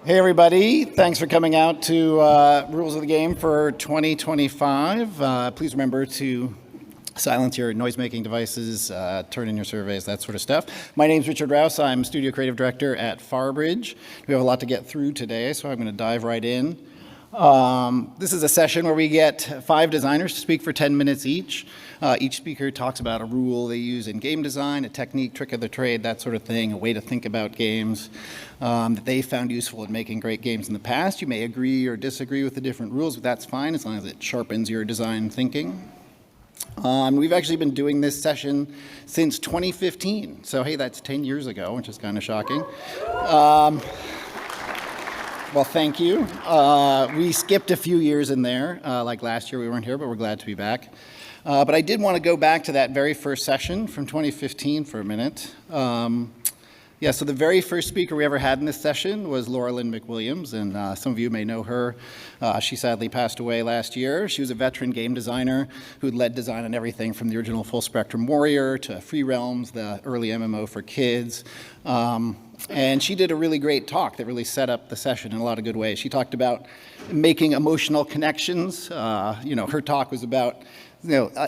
Hey everybody, thanks for coming out to Rules of the Game for 2025. Please remember to silence your noise-making devices, turn in your surveys, that sort of stuff. My name's Richard Rouse. I'm Studio Creative Director at Farbridge. We have a lot to get through today, so I'm going to dive right in. This is a session where we get 5 designers to speak for 10 minutes each. Each speaker talks about a rule they use in game design, a technique, trick of the trade, that sort of thing, a way to think about games that they found useful in making great games in the past. You may agree or disagree with the different rules, but that's fine as long as it sharpens your design thinking. We've actually been doing this session since 2015. So, hey, that's 10 years ago, which is kind of shocking. Well, thank you. We skipped a few years in there. Like last year, we weren't here, but we're glad to be back. But I did want to go back to that very first session from 2015 for a minute. So the very first speaker we ever had in this session was Laralyn McWilliams, and some of you may know her. She sadly passed away last year. She was a veteran game designer who'd led design on everything from the original Full Spectrum Warrior to Free Realms, the early MMO for kids. And she did a really great talk that really set up the session in a lot of good ways. She talked about making emotional connections. Her talk was about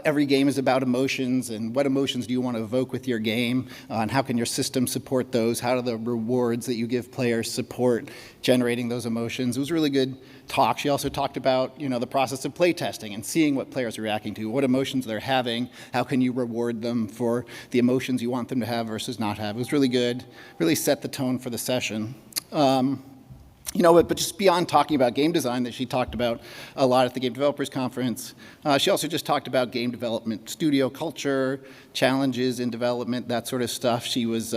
every game is about emotions, and what emotions do you want to evoke with your game, and how can your system support those? How do the rewards that you give players support generating those emotions? It was a really good talk. She also talked about the process of playtesting and seeing what players are reacting to, what emotions they're having, how can you reward them for the emotions you want them to have versus not have. It was really good, really set the tone for the session. But just beyond talking about game design that she talked about a lot at the Game Developers Conference, she also just talked about game development, studio culture, challenges in development, that sort of stuff. She was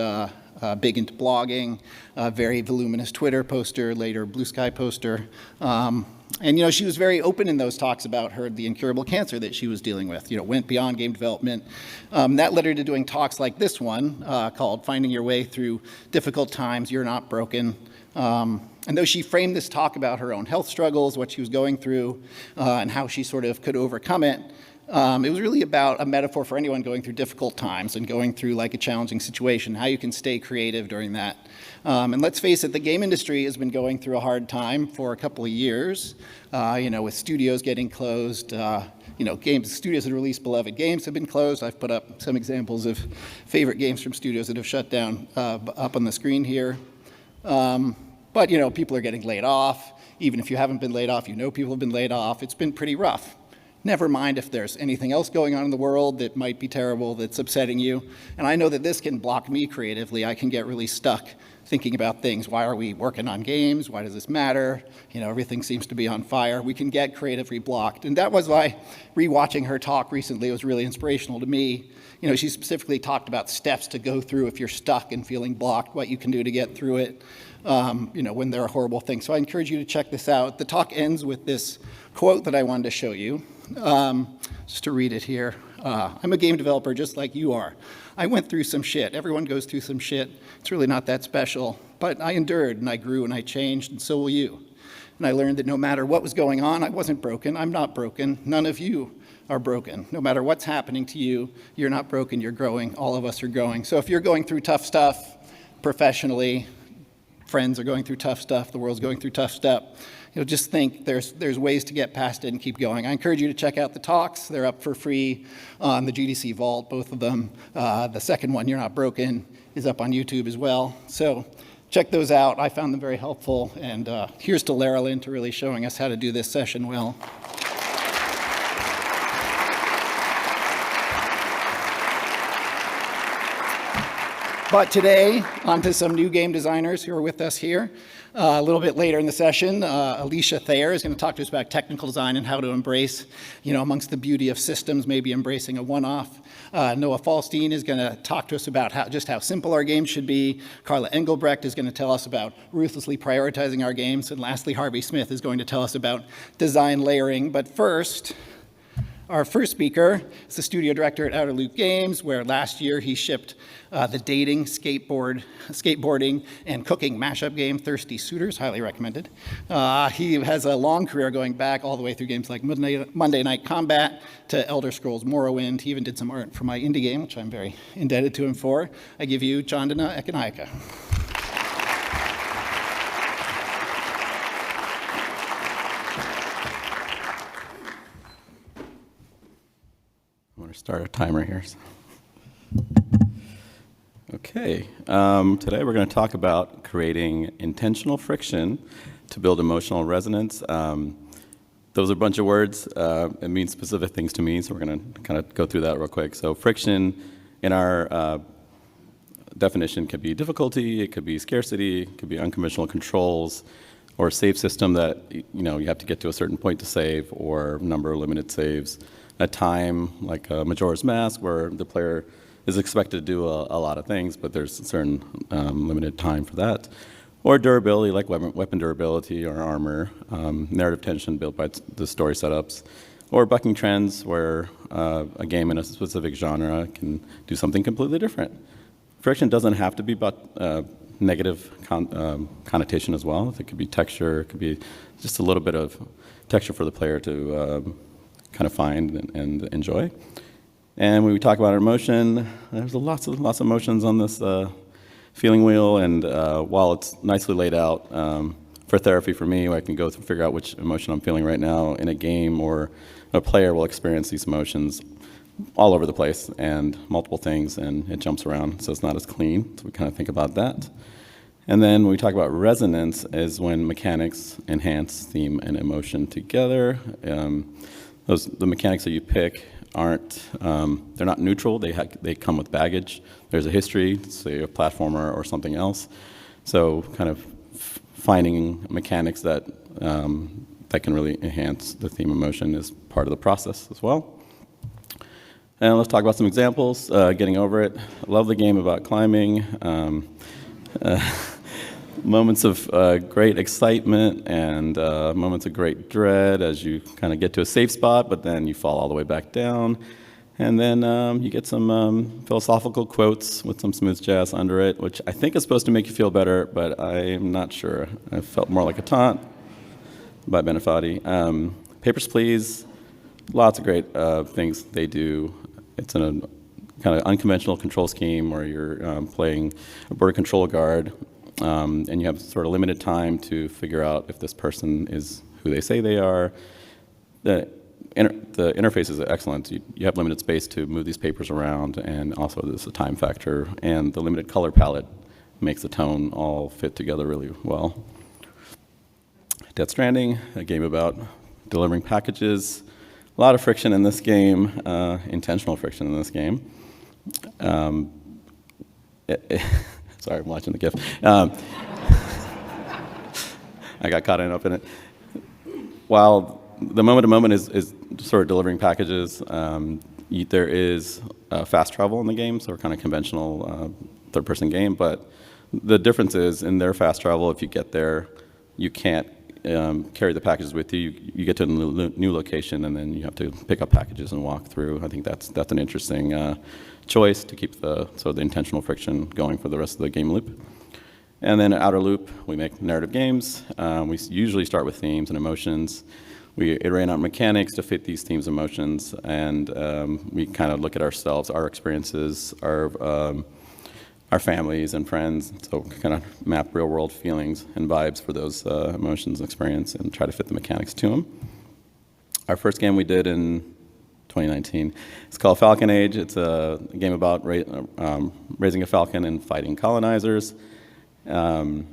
big into blogging, very voluminous Twitter poster, later Blue Sky poster. And she was very open in those talks about the incurable cancer that she was dealing with. Went beyond game development. That led her to doing talks like this one called Finding Your Way Through Difficult Times, You're Not Broken. And though she framed this talk about her own health struggles, what she was going through, and how she sort of could overcome it, it was really about a metaphor for anyone going through difficult times and going through like a challenging situation, how you can stay creative during that. And let's face it, the game industry has been going through a hard time for a couple of years, with studios getting closed. Studios that release beloved games have been closed. I've put up some examples of favorite games from studios that have shut down up on the screen here. But people are getting laid off. Even if you haven't been laid off, people have been laid off. It's been pretty rough. Never mind if there's anything else going on in the world that might be terrible, that's upsetting you. And I know that this can block me creatively. I can get really stuck thinking about things. Why are we working on games? Why does this matter? Everything seems to be on fire. We can get creatively blocked. And that was why rewatching her talk recently was really inspirational to me. She specifically talked about steps to go through if you're stuck and feeling blocked, what you can do to get through it, when there are horrible things. So I encourage you to check this out. The talk ends with this quote that I wanted to show you, just to read it here. I'm a game developer just like you are. I went through some shit. Everyone goes through some shit. It's really not that special. But I endured, and I grew, and I changed, and so will you. And I learned that no matter what was going on, I wasn't broken. I'm not broken. None of you are broken. No matter what's happening to you, you're not broken. You're growing. All of us are growing. So if you're going through tough stuff professionally, friends are going through tough stuff, the world's going through tough stuff, just think there's ways to get past it and keep going. I encourage you to check out the talks. They're up for free on the GDC Vault, both of them. The second one, You're Not Broken, is up on YouTube as well. So check those out. I found them very helpful. And here's to Laralyn to really showing us how to do this session well. But today, on to some new game designers who are with us here. A little bit later in the session, Alicia Thayer is going to talk to us about technical design and how to embrace, amongst the beauty of systems, maybe embracing a one-off. Noah Falstein is going to talk to us about how simple our games should be. Carla Engelbrecht is going to tell us about ruthlessly prioritizing our games. And lastly, Harvey Smith is going to tell us about design layering. But first, our first speaker is the studio director at Outer Loop Games, where last year he shipped the dating, skateboarding, and cooking mashup game, Thirsty Suitors, highly recommended. He has a long career going back all the way through games like Monday Night Combat to Elder Scrolls Morrowind. He even did some art for my indie game, which I'm very indebted to him for. I give you Chandana Ekanaika. want to start a timer here. Okay, today we're going to talk about creating intentional friction to build emotional resonance. Those are a bunch of words. It means specific things to me, so we're going to kind of go through that real quick. So friction in our definition could be difficulty, it could be scarcity, it could be unconventional controls, or a save system that you have to get to a certain point to save, or number of limited saves. A time, like a Majora's Mask, where the player is expected to do a lot of things, but there's a certain limited time for that. Or durability, like weapon durability or armor. Narrative tension built by the story setups. Or bucking trends, where a game in a specific genre can do something completely different. Friction doesn't have to be about negative connotation as well. It could be texture, it could be just a little bit of texture for the player to kind of find and enjoy. And when we talk about our emotion, there's lots of emotions on this feeling wheel, and while it's nicely laid out for therapy for me, I can go through figure out which emotion I'm feeling right now in a game, or a player will experience these emotions all over the place and multiple things, and it jumps around, so it's not as clean. So we kind of think about that. And then when we talk about resonance is when mechanics enhance theme and emotion together. The mechanics that you pick aren't, they're not neutral, they come with baggage. There's a history, say a platformer or something else. So kind of finding mechanics that can really enhance the theme emotion is part of the process as well. And let's talk about some examples. Getting over it. I love the game about climbing. Moments of great excitement and moments of great dread as you kind of get to a safe spot, but then you fall all the way back down. And then you get some philosophical quotes with some smooth jazz under it, which I think is supposed to make you feel better, but I'm not sure. I felt more like a taunt by Benefati. Papers, Please. Lots of great things they do. It's in a kind of unconventional control scheme where you're playing a border control guard, and you have sort of limited time to figure out if this person is who they say they are. The interface is excellent. You have limited space to move these papers around, and also there's a time factor, and the limited color palette makes the tone all fit together really well. Death Stranding, a game about delivering packages. A lot of friction in this game, intentional friction in this game. Sorry, I'm watching the GIF. I got caught up in it. While the moment-to-moment is sort of delivering packages, there is fast travel in the game, so we're kind of conventional third-person game, but the difference is in their fast travel, if you get there, you can't carry the packages with you. You get to a new location, and then you have to pick up packages and walk through. I think that's an interesting choice to keep the intentional friction going for the rest of the game loop. And then Outer Loop, we make narrative games. We usually start with themes and emotions. We iterate on mechanics to fit these themes and emotions, and we kind of look at ourselves, our experiences, our families and friends, so kind of map real-world feelings and vibes for those emotions and experience and try to fit the mechanics to them. Our first game we did in 2019, it's called Falcon Age. It's a game about raising a falcon and fighting colonizers. And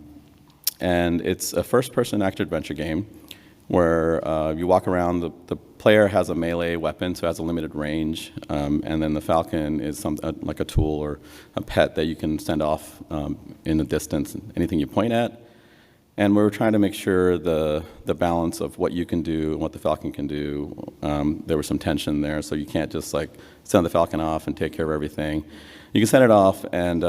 it's a first-person action-adventure game where you walk around. The player has a melee weapon, so it has a limited range, and then the falcon is like a tool or a pet that you can send off in the distance, anything you point at. And we were trying to make sure the balance of what you can do and what the falcon can do. There was some tension there, so you can't just like send the falcon off and take care of everything. You can send it off, and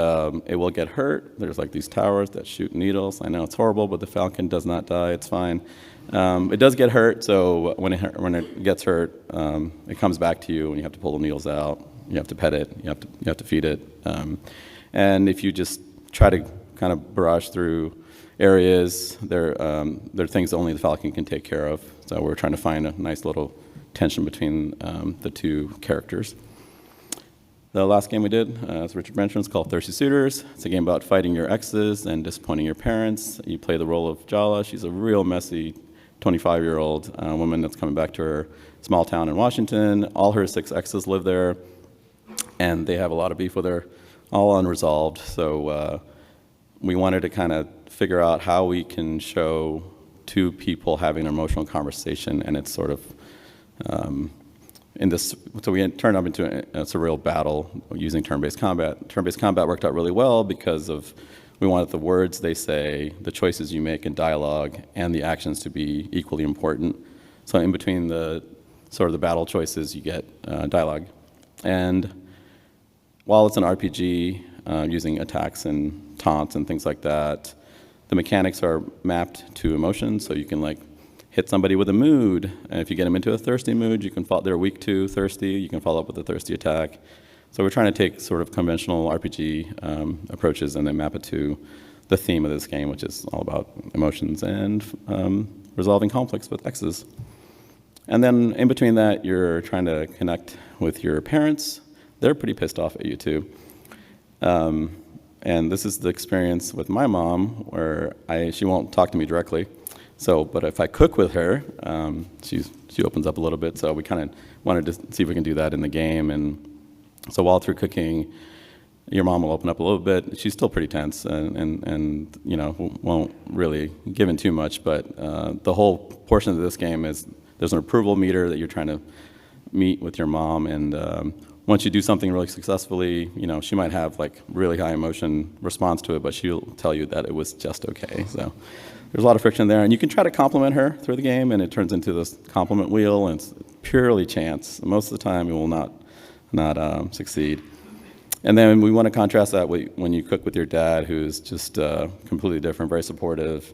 it will get hurt. There's like these towers that shoot needles. I know it's horrible, but the falcon does not die. It's fine. It does get hurt, so when it gets hurt, it comes back to you, and you have to pull the needles out. You have to pet it. You have to feed it. And if you just try to kind of barrage through areas, there are things only the falcon can take care of. So we're trying to find a nice little tension between the two characters. The last game we did, as Richard mentioned, is called Thirsty Suitors. It's a game about fighting your exes and disappointing your parents. You play the role of Jala. She's a real messy 25-year-old woman that's coming back to her small town in Washington. All her 6 exes live there, and they have a lot of beef with her, all unresolved. So we wanted to kind of figure out how we can show two people having an emotional conversation, and it's sort of in this, so we turned up into a surreal battle using turn-based combat. Turn-based combat worked out really well because of, we wanted the words they say, the choices you make in dialogue, and the actions to be equally important. So in between the sort of the battle choices, you get dialogue. And while it's an RPG, using attacks and taunts and things like that, the mechanics are mapped to emotions, so you can like hit somebody with a mood, and if you get them into a thirsty mood, you can follow, they're weak to thirsty, you can follow up with a thirsty attack. So we're trying to take sort of conventional RPG approaches and then map it to the theme of this game, which is all about emotions and resolving conflicts with exes. And then in between that, you're trying to connect with your parents. They're pretty pissed off at you too. And this is the experience with my mom, where she won't talk to me directly. So, but if I cook with her, she opens up a little bit. So we kind of wanted to see if we can do that in the game. And so while through cooking, your mom will open up a little bit. She's still pretty tense and you know, won't really give in too much. But the whole portion of this game is there's an approval meter that you're trying to meet with your mom. And once you do something really successfully, you know, she might have like really high emotion response to it, but she'll tell you that it was just okay. So there's a lot of friction there, and you can try to compliment her through the game, and it turns into this compliment wheel, and it's purely chance. Most of the time, you will not succeed. And then we want to contrast that with when you cook with your dad, who's just completely different, very supportive,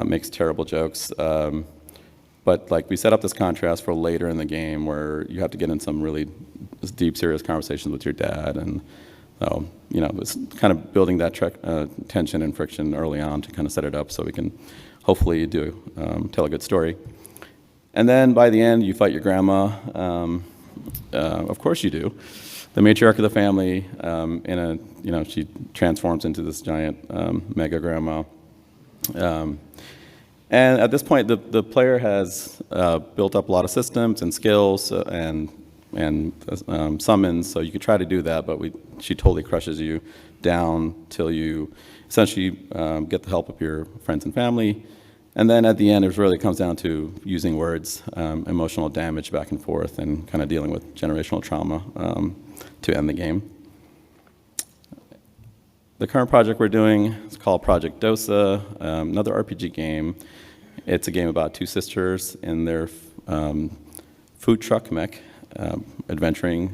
makes terrible jokes. But like we set up this contrast for later in the game, where you have to get in some really deep, serious conversations with your dad, and so, you know, it's kind of building that tension and friction early on to kind of set it up so we can hopefully tell a good story. And then by the end, you fight your grandma. Of course you do. The matriarch of the family, she transforms into this giant mega grandma. And at this point, the player has built up a lot of systems and skills and summons, so you could try to do that, but she totally crushes you down till you essentially get the help of your friends and family. And then at the end, it really comes down to using words, emotional damage back and forth, and kind of dealing with generational trauma to end the game. The current project we're doing is called Project Dosa, another RPG game. It's a game about two sisters in their food truck mech, adventuring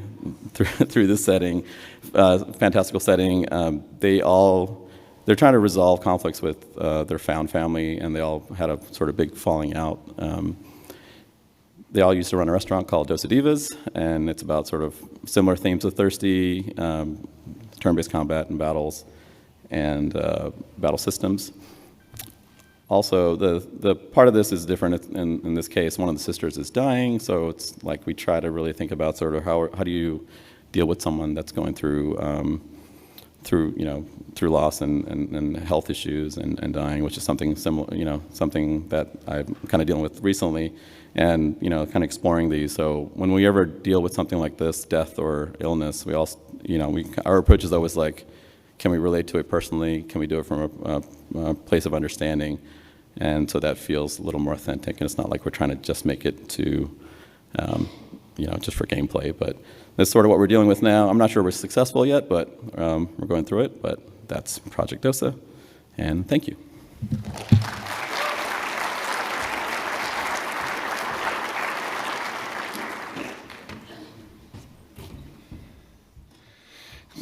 through this setting, fantastical setting. They're trying to resolve conflicts with their found family, and they all had a sort of big falling out. They all used to run a restaurant called Dosa Divas, and it's about sort of similar themes of thirsty, turn-based combat and battles, and battle systems. Also, the part of this is different in this case. One of the sisters is dying, so it's like we try to really think about sort of how do you deal with someone that's going through loss and health issues and dying, which is something similar, something that I'm kind of dealing with recently, and kind of exploring these. So when we ever deal with something like this, death or illness, we also, our approach is always like, can we relate to it personally? Can we do it from a place of understanding? And so that feels a little more authentic, and it's not like we're trying to just make it to, just for gameplay. But that's sort of what we're dealing with now. I'm not sure we're successful yet, but we're going through it. But that's Project Dosa, and thank you.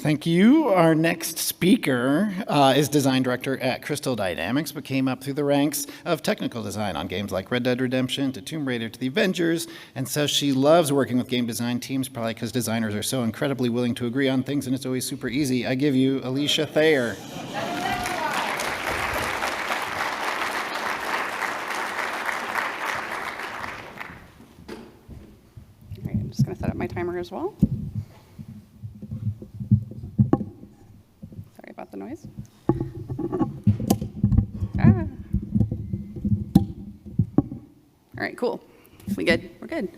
Thank you. Our next speaker is design director at Crystal Dynamics, but came up through the ranks of technical design on games like Red Dead Redemption to Tomb Raider to the Avengers. And so she loves working with game design teams, probably because designers are so incredibly willing to agree on things and it's always super easy. I give you Alicia Thayer. All right, I'm just going to set up my timer as well. About the noise. All right, cool. We good? We're good.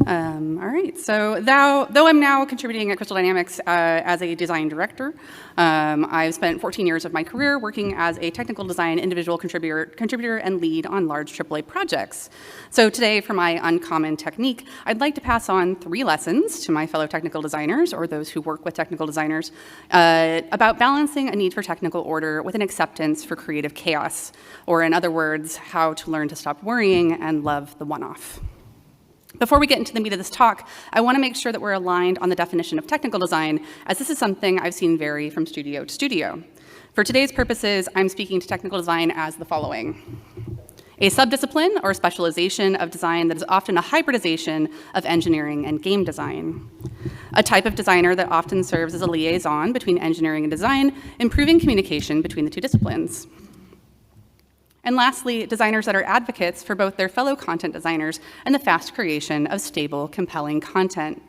All right, so though I'm now contributing at Crystal Dynamics as a design director, I've spent 14 years of my career working as a technical design individual contributor and lead on large AAA projects. So today, for my uncommon technique, I'd like to pass on 3 lessons to my fellow technical designers, or those who work with technical designers, about balancing a need for technical order with an acceptance for creative chaos, or in other words, how to learn to stop worrying and love the one-off. Before we get into the meat of this talk, I want to make sure that we're aligned on the definition of technical design, as this is something I've seen vary from studio to studio. For today's purposes, I'm speaking to technical design as the following: a subdiscipline or specialization of design that is often a hybridization of engineering and game design. A type of designer that often serves as a liaison between engineering and design, improving communication between the 2 disciplines. And lastly, designers that are advocates for both their fellow content designers and the fast creation of stable, compelling content.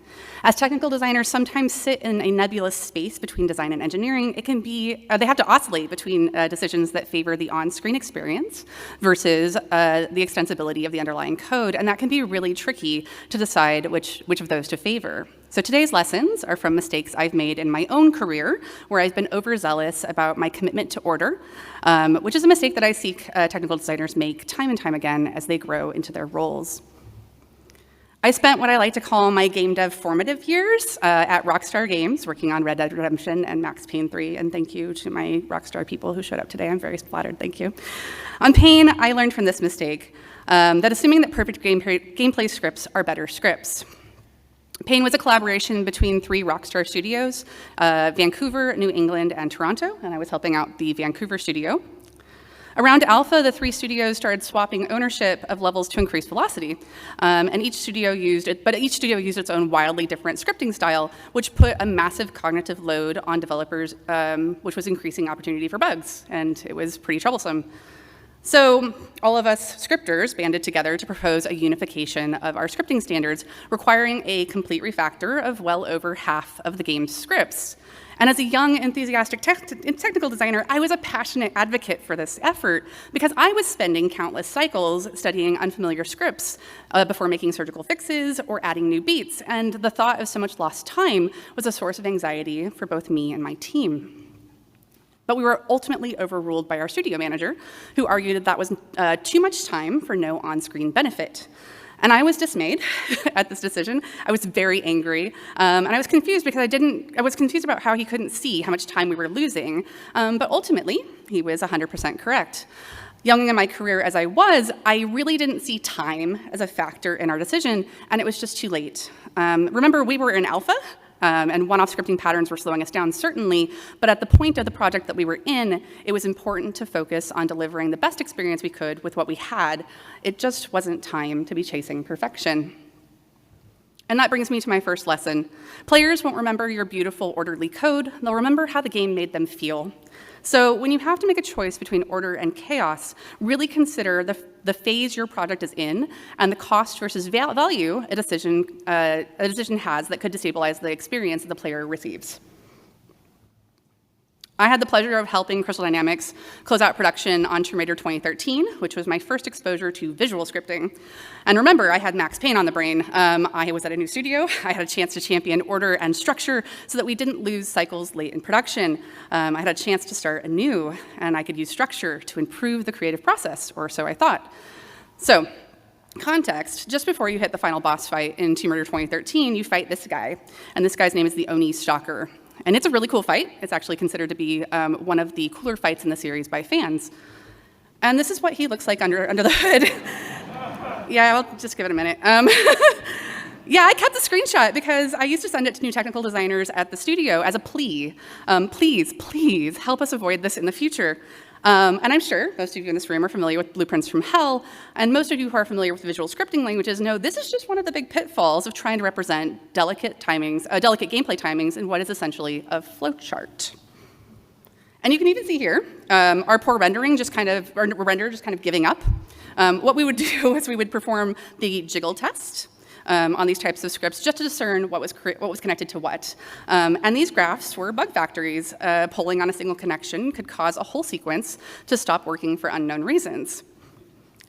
As technical designers sometimes sit in a nebulous space between design and engineering, it can be, they have to oscillate between decisions that favor the on-screen experience versus the extensibility of the underlying code, and that can be really tricky to decide which of those to favor. So today's lessons are from mistakes I've made in my own career, where I've been overzealous about my commitment to order, which is a mistake that I see technical designers make time and time again as they grow into their roles. I spent what I like to call my game dev formative years at Rockstar Games, working on Red Dead Redemption and Max Payne 3, and thank you to my Rockstar people who showed up today. I'm very flattered, thank you. On Payne, I learned from this mistake that assuming that perfect gameplay scripts are better scripts. Payne was a collaboration between 3 Rockstar studios, Vancouver, New England, and Toronto, and I was helping out the Vancouver studio. Around Alpha, the 3 studios started swapping ownership of levels to increase velocity, and each studio used its own wildly different scripting style, which put a massive cognitive load on developers, which was increasing opportunity for bugs, and it was pretty troublesome. So all of us scripters banded together to propose a unification of our scripting standards, requiring a complete refactor of well over half of the game's scripts. And as a young, enthusiastic technical designer, I was a passionate advocate for this effort because I was spending countless cycles studying unfamiliar scripts before making surgical fixes or adding new beats, and the thought of so much lost time was a source of anxiety for both me and my team. But we were ultimately overruled by our studio manager, who argued that was too much time for no on-screen benefit. And I was dismayed at this decision. I was very angry, and I was confused because I was confused about how he couldn't see how much time we were losing. But ultimately, he was 100% correct. Young in my career as I was, I really didn't see time as a factor in our decision, and it was just too late. Remember, we were in alpha, and one-off scripting patterns were slowing us down, certainly, but at the point of the project that we were in, it was important to focus on delivering the best experience we could with what we had. It just wasn't time to be chasing perfection. And that brings me to my first lesson. Players won't remember your beautiful, orderly code. They'll remember how the game made them feel. So when you have to make a choice between order and chaos, really consider the phase your project is in and the cost versus value a decision has that could destabilize the experience that the player receives. I had the pleasure of helping Crystal Dynamics close out production on Tomb Raider 2013, which was my first exposure to visual scripting. And remember, I had Max Payne on the brain. I was at a new studio. I had a chance to champion order and structure so that we didn't lose cycles late in production. I had a chance to start anew, and I could use structure to improve the creative process, or so I thought. So, context, just before you hit the final boss fight in Tomb Raider 2013, you fight this guy, and this guy's name is the Oni Stalker. And it's a really cool fight. It's actually considered to be one of the cooler fights in the series by fans. And this is what he looks like under the hood. Yeah, I'll just give it a minute. Yeah, I kept the screenshot because I used to send it to new technical designers at the studio as a plea. Please help us avoid this in the future. And I'm sure most of you in this room are familiar with Blueprints from Hell, and most of you who are familiar with visual scripting languages know this is just one of the big pitfalls of trying to represent delicate gameplay timings in what is essentially a flowchart. And you can even see here, our poor render just kind of giving up. What we would do is we would perform the jiggle test on these types of scripts just to discern what was connected to what. And these graphs were bug factories. Polling on a single connection could cause a whole sequence to stop working for unknown reasons.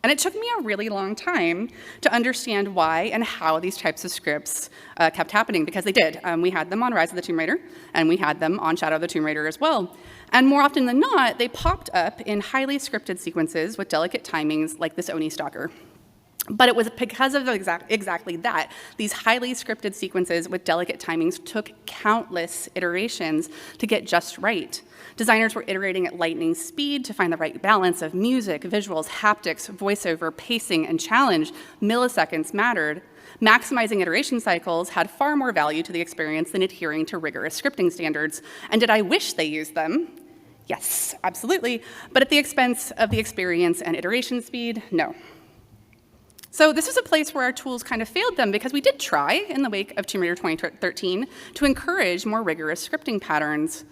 And it took me a really long time to understand why and how these types of scripts kept happening, because they did. We had them on Rise of the Tomb Raider, and we had them on Shadow of the Tomb Raider as well. And more often than not, they popped up in highly scripted sequences with delicate timings like this Oni stalker. But it was because of exactly that. These highly scripted sequences with delicate timings took countless iterations to get just right. Designers were iterating at lightning speed to find the right balance of music, visuals, haptics, voiceover, pacing, and challenge. Milliseconds mattered. Maximizing iteration cycles had far more value to the experience than adhering to rigorous scripting standards. And did I wish they used them? Yes, absolutely. But at the expense of the experience and iteration speed? No. So this was a place where our tools kind of failed them, because we did try, in the wake of Tomb Raider 2013, to encourage more rigorous scripting patterns.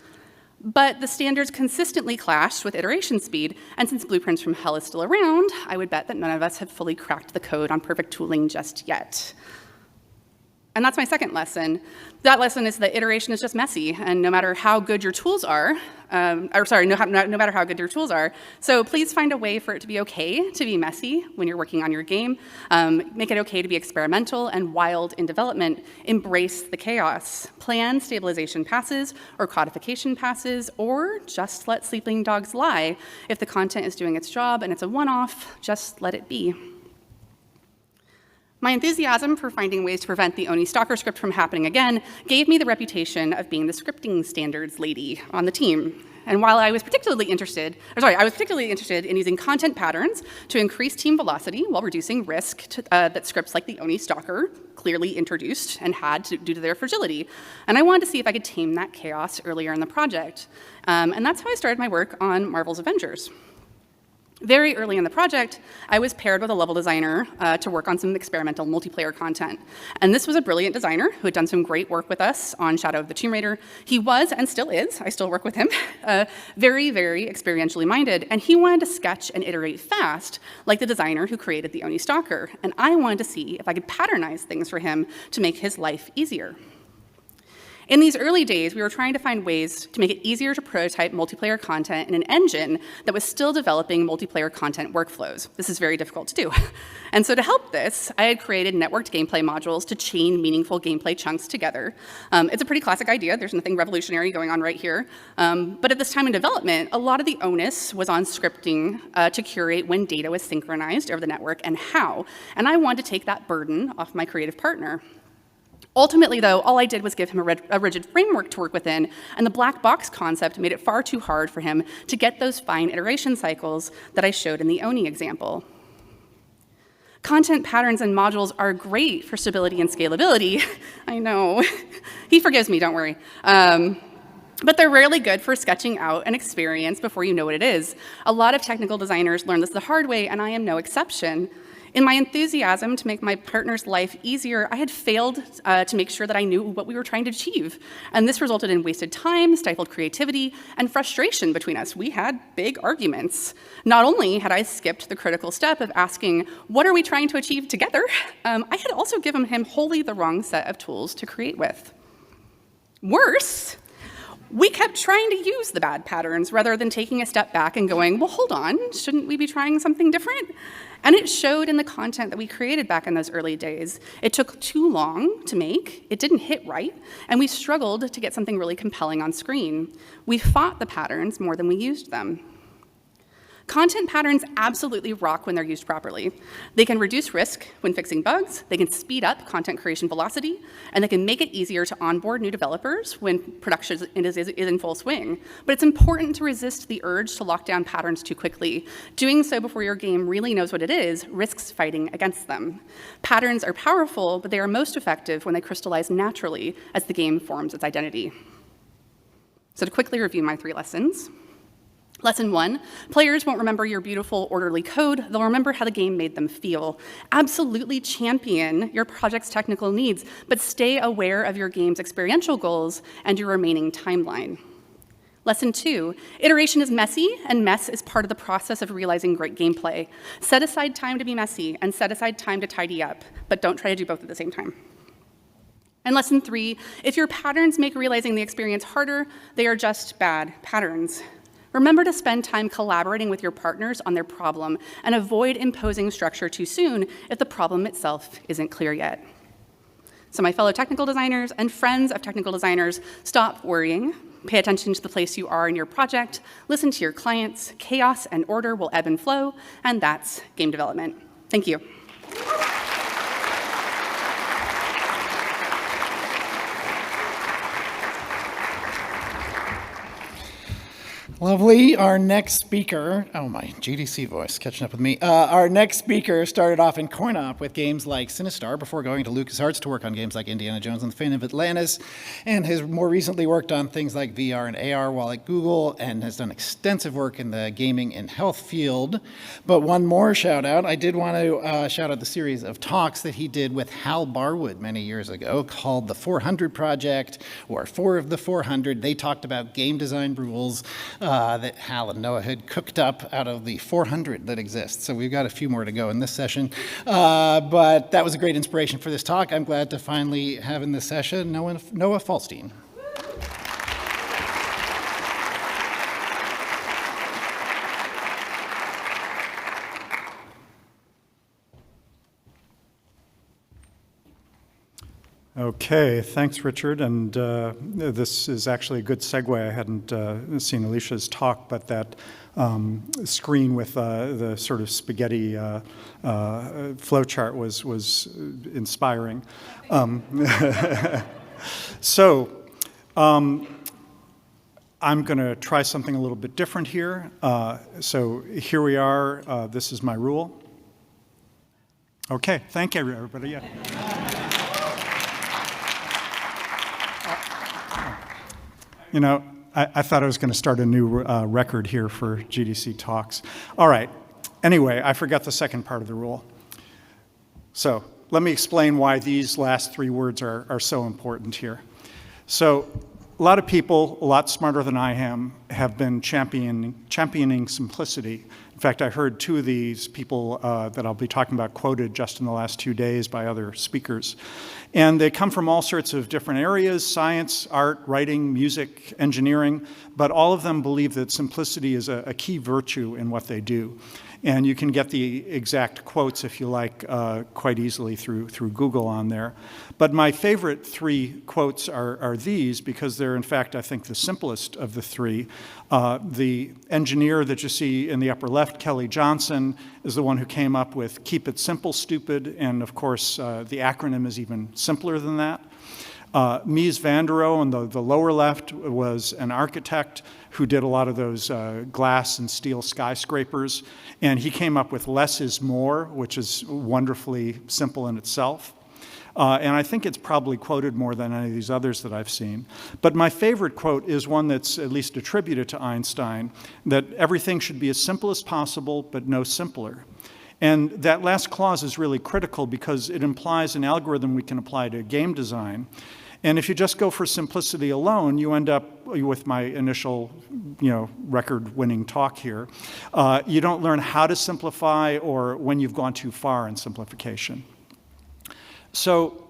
But the standards consistently clashed with iteration speed, and since Blueprints from Hell is still around, I would bet that none of us have fully cracked the code on perfect tooling just yet. And that's my second lesson. That lesson is that iteration is just messy, and no matter how good your tools are, no matter how good your tools are, so please find a way for it to be okay to be messy when you're working on your game. Make it okay to be experimental and wild in development. Embrace the chaos. Plan stabilization passes or codification passes, or just let sleeping dogs lie. If the content is doing its job and it's a one-off, just let it be. My enthusiasm for finding ways to prevent the Oni stalker script from happening again gave me the reputation of being the scripting standards lady on the team. And while I was particularly interested in using content patterns to increase team velocity while reducing risk that scripts like the Oni stalker clearly introduced and had due to their fragility. And I wanted to see if I could tame that chaos earlier in the project. And that's how I started my work on Marvel's Avengers. Very early in the project, I was paired with a level designer to work on some experimental multiplayer content. And this was a brilliant designer who had done some great work with us on Shadow of the Tomb Raider. He was, and still is, I still work with him, very, very experientially minded. And he wanted to sketch and iterate fast, like the designer who created the Oni Stalker. And I wanted to see if I could patternize things for him to make his life easier. In these early days, we were trying to find ways to make it easier to prototype multiplayer content in an engine that was still developing multiplayer content workflows. This is very difficult to do. And so to help this, I had created networked gameplay modules to chain meaningful gameplay chunks together. It's a pretty classic idea. There's nothing revolutionary going on right here. But at this time in development, a lot of the onus was on scripting to curate when data was synchronized over the network and how. And I wanted to take that burden off my creative partner. Ultimately, though, all I did was give him a rigid framework to work within, and the black box concept made it far too hard for him to get those fine iteration cycles that I showed in the Oni example. Content patterns and modules are great for stability and scalability. I know. He forgives me, don't worry. But they're rarely good for sketching out an experience before you know what it is. A lot of technical designers learn this the hard way, and I am no exception. In my enthusiasm to make my partner's life easier, I had failed to make sure that I knew what we were trying to achieve. And this resulted in wasted time, stifled creativity, and frustration between us. We had big arguments. Not only had I skipped the critical step of asking, what are we trying to achieve together? I had also given him wholly the wrong set of tools to create with. Worse, we kept trying to use the bad patterns rather than taking a step back and going, well, hold on, shouldn't we be trying something different? And it showed in the content that we created back in those early days. It took too long to make, it didn't hit right, and we struggled to get something really compelling on screen. We fought the patterns more than we used them. Content patterns absolutely rock when they're used properly. They can reduce risk when fixing bugs, they can speed up content creation velocity, and they can make it easier to onboard new developers when production is in full swing. But it's important to resist the urge to lock down patterns too quickly. Doing so before your game really knows what it is risks fighting against them. Patterns are powerful, but they are most effective when they crystallize naturally as the game forms its identity. So to quickly review my 3 lessons. Lesson 1, players won't remember your beautiful, orderly code. They'll remember how the game made them feel. Absolutely champion your project's technical needs, but stay aware of your game's experiential goals and your remaining timeline. Lesson 2, iteration is messy, and mess is part of the process of realizing great gameplay. Set aside time to be messy, and set aside time to tidy up, but don't try to do both at the same time. And lesson 3, if your patterns make realizing the experience harder, they are just bad patterns. Remember to spend time collaborating with your partners on their problem and avoid imposing structure too soon if the problem itself isn't clear yet. So my fellow technical designers and friends of technical designers, stop worrying. Pay attention to the place you are in your project. Listen to your clients. Chaos and order will ebb and flow, and that's game development. Thank you. Lovely. Our next speaker, oh my GDC voice catching up with me. Our next speaker started off in coin-op with games like Sinistar before going to LucasArts to work on games like Indiana Jones and the Phantom of Atlantis, and has more recently worked on things like VR and AR while at Google, and has done extensive work in the gaming and health field. But one more shout out, I did want to shout out the series of talks that he did with Hal Barwood many years ago called the 400 Project, or 4 of the 400. They talked about game design rules that Hal and Noah had cooked up out of the 400 that exist. So we've got a few more to go in this session. But that was a great inspiration for this talk. I'm glad to finally have in this session Noah Falstein. Okay, thanks, Richard. And this is actually a good segue. I hadn't seen Alicia's talk, but that screen with the sort of spaghetti flowchart was inspiring. So I'm going to try something a little bit different here. So here we are. This is my rule. Okay, thank you, everybody. Yeah. You know, I thought I was going to start a new record here for GDC talks. All right. Anyway, I forgot the second part of the rule. So let me explain why these last 3 words are so important here. So a lot of people, a lot smarter than I am, have been championing simplicity. In fact, I heard 2 of these people that I'll be talking about quoted just in the last 2 days by other speakers. And they come from all sorts of different areas: science, art, writing, music, engineering, but all of them believe that simplicity is a key virtue in what they do. And you can get the exact quotes, if you like, quite easily through Google on there. But my favorite 3 quotes are these, because they're, in fact, I think, the simplest of the 3. The engineer that you see in the upper left, Kelly Johnson, is the one who came up with "Keep it simple, stupid," and of course, the acronym is even simpler than that. Mies van der Rohe on the lower left was an architect who did a lot of those glass and steel skyscrapers, and he came up with "less is more," which is wonderfully simple in itself. And I think it's probably quoted more than any of these others that I've seen. But my favorite quote is one that's at least attributed to Einstein, that everything should be as simple as possible, but no simpler. And that last clause is really critical because it implies an algorithm we can apply to game design. And if you just go for simplicity alone, you end up with my initial, record-winning talk here. You don't learn how to simplify or when you've gone too far in simplification. So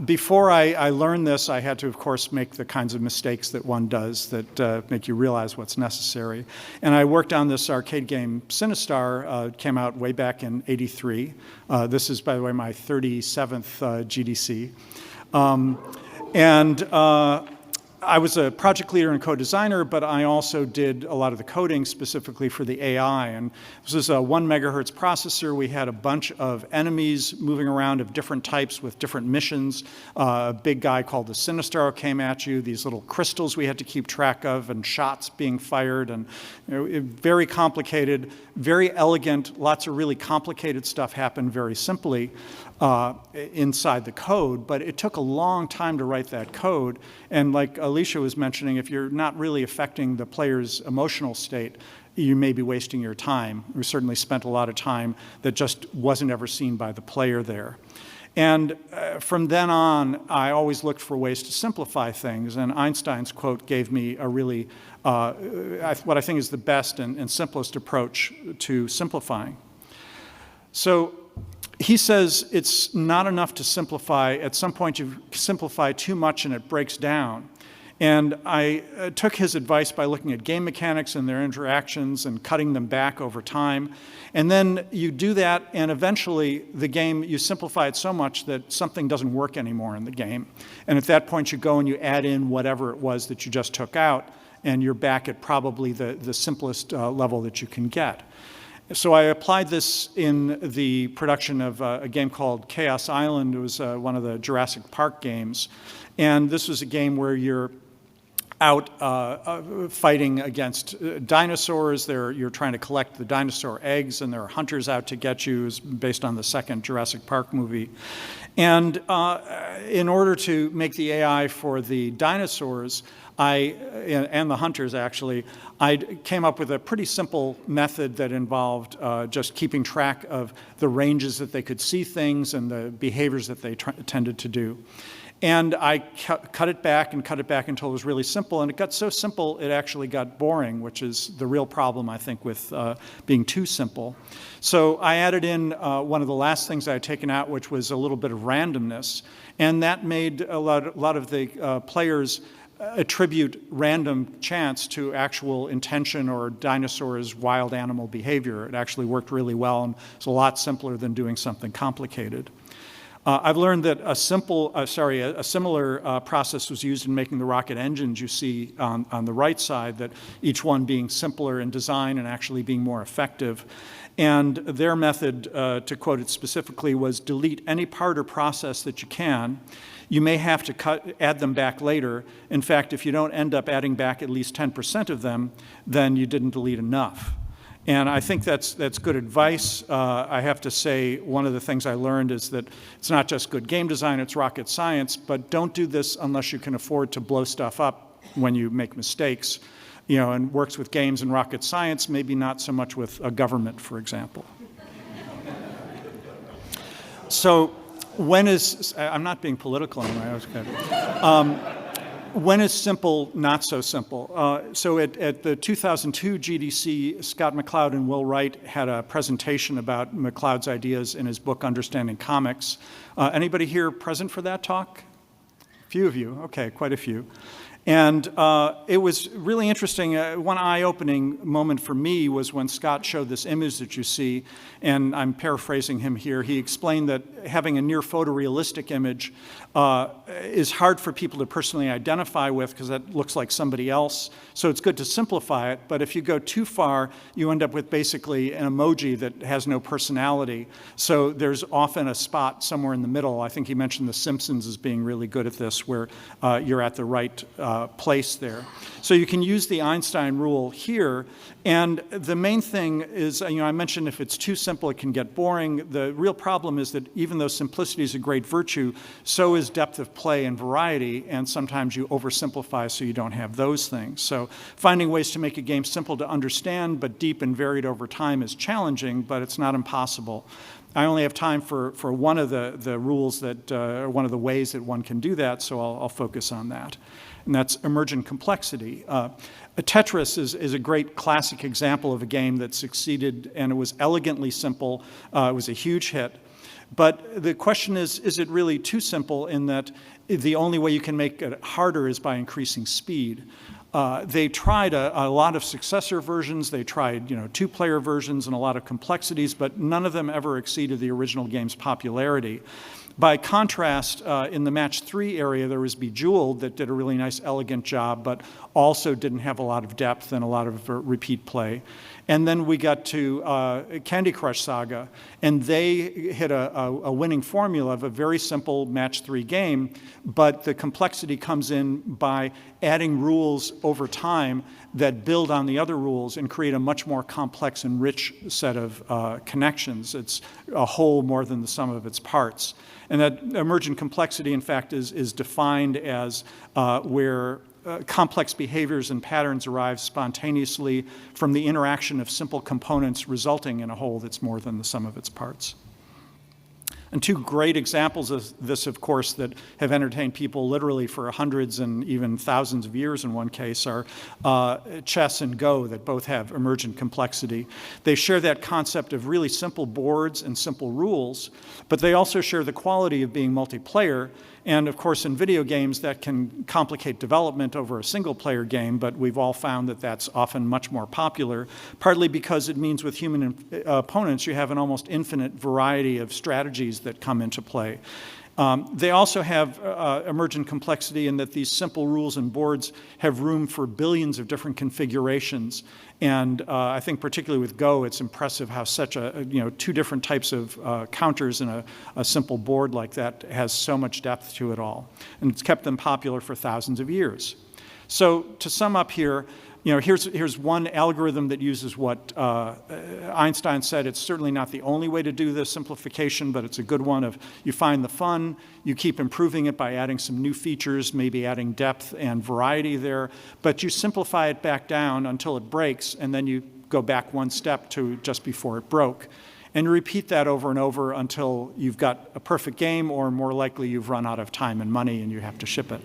before I learned this, I had to, of course, make the kinds of mistakes that one does that make you realize what's necessary. And I worked on this arcade game, Sinistar, came out way back in '83. This is, by the way, my 37th GDC. I was a project leader and co-designer, but I also did a lot of the coding specifically for the AI. And this was a 1 megahertz processor. We had a bunch of enemies moving around of different types with different missions. A big guy called the Sinistar came at you, these little crystals we had to keep track of, and shots being fired, and very complicated, very elegant. Lots of really complicated stuff happened very simply inside the code, but it took a long time to write that code. And like Alicia was mentioning, if you're not really affecting the player's emotional state, you may be wasting your time. We certainly spent a lot of time that just wasn't ever seen by the player there. And from then on, I always looked for ways to simplify things, and Einstein's quote gave me a really, what I think is the best and simplest approach to simplifying. So he says it's not enough to simplify. At some point, you simplify too much and it breaks down. And I took his advice by looking at game mechanics and their interactions and cutting them back over time. And then you do that, and eventually the game, you simplify it so much that something doesn't work anymore in the game. And at that point, you go and you add in whatever it was that you just took out, and you're back at probably the simplest level that you can get. So I applied this in the production of a game called Chaos Island. It was one of the Jurassic Park games. And this was a game where you're out fighting against dinosaurs. You're trying to collect the dinosaur eggs, and there are hunters out to get you. It's based on the second Jurassic Park movie. And in order to make the AI for the dinosaurs, and the hunters actually, I came up with a pretty simple method that involved just keeping track of the ranges that they could see things and the behaviors that they tended to do. And I cut it back until it was really simple. And it got so simple, it actually got boring, which is the real problem, I think, with being too simple. So I added in one of the last things I had taken out, which was a little bit of randomness. And that made a lot of the players attribute random chance to actual intention or dinosaurs' wild animal behavior. It actually worked really well, and it's a lot simpler than doing something complicated. I've learned that a similar process was used in making the rocket engines you see on the right side, that each one being simpler in design and actually being more effective. And their method, to quote it specifically, was delete any part or process that you can. You may have to add them back later. In fact, if you don't end up adding back at least 10% of them, then you didn't delete enough. And I think that's good advice. I have to say, one of the things I learned is that it's not just good game design, it's rocket science, but don't do this unless you can afford to blow stuff up when you make mistakes. You know, and works with games and rocket science, maybe not so much with a government, for example. So when is, I'm not being political anyway, I was good. When is simple not so simple? So at the 2002 GDC, Scott McCloud and Will Wright had a presentation about McCloud's ideas in his book, Understanding Comics. Anybody here present for that talk? A few of you, okay, quite a few. And it was really interesting. One eye-opening moment for me was when Scott showed this image that you see, and I'm paraphrasing him here. He explained that having a near photorealistic image is hard for people to personally identify with because that looks like somebody else. So it's good to simplify it, but if you go too far, you end up with basically an emoji that has no personality. So there's often a spot somewhere in the middle. I think he mentioned The Simpsons as being really good at this, where you're at the right place there. So you can use the Einstein rule here, and the main thing is, I mentioned if it's too simple, it can get boring. The real problem is that even though simplicity is a great virtue, so is depth of play and variety, and sometimes you oversimplify so you don't have those things. So finding ways to make a game simple to understand but deep and varied over time is challenging, but it's not impossible. I only have time for one of the rules that, one of the ways that one can do that, so I'll focus on that. And that's emergent complexity. Tetris is a great classic example of a game that succeeded, and it was elegantly simple. It was a huge hit. But the question is it really too simple in that the only way you can make it harder is by increasing speed? They tried a lot of successor versions. They tried, two-player versions and a lot of complexities, but none of them ever exceeded the original game's popularity. By contrast, in the match 3 area, there was Bejeweled that did a really nice, elegant job, but also didn't have a lot of depth and a lot of repeat play. And then we got to Candy Crush Saga, and they hit a winning formula of a very simple match 3 game, but the complexity comes in by adding rules over time that build on the other rules and create a much more complex and rich set of connections. It's a whole more than the sum of its parts. And that emergent complexity, in fact, is defined as where complex behaviors and patterns arrive spontaneously from the interaction of simple components resulting in a whole that's more than the sum of its parts. And two great examples of this, of course, that have entertained people literally for hundreds and even thousands of years in one case are chess and Go, that both have emergent complexity. They share that concept of really simple boards and simple rules, but they also share the quality of being multiplayer. And of course, in video games, that can complicate development over a single-player game, but we've all found that that's often much more popular, partly because it means with human opponents, you have an almost infinite variety of strategies that come into play. They also have emergent complexity in that these simple rules and boards have room for billions of different configurations. And I think particularly with Go, it's impressive how such two different types of counters in a simple board like that has so much depth to it all. And it's kept them popular for thousands of years. So to sum up here, here's one algorithm that uses what Einstein said. It's certainly not the only way to do this simplification, but it's a good one of you find the fun, you keep improving it by adding some new features, maybe adding depth and variety there, but you simplify it back down until it breaks, and then you go back one step to just before it broke. And you repeat that over and over until you've got a perfect game, or more likely you've run out of time and money and you have to ship it.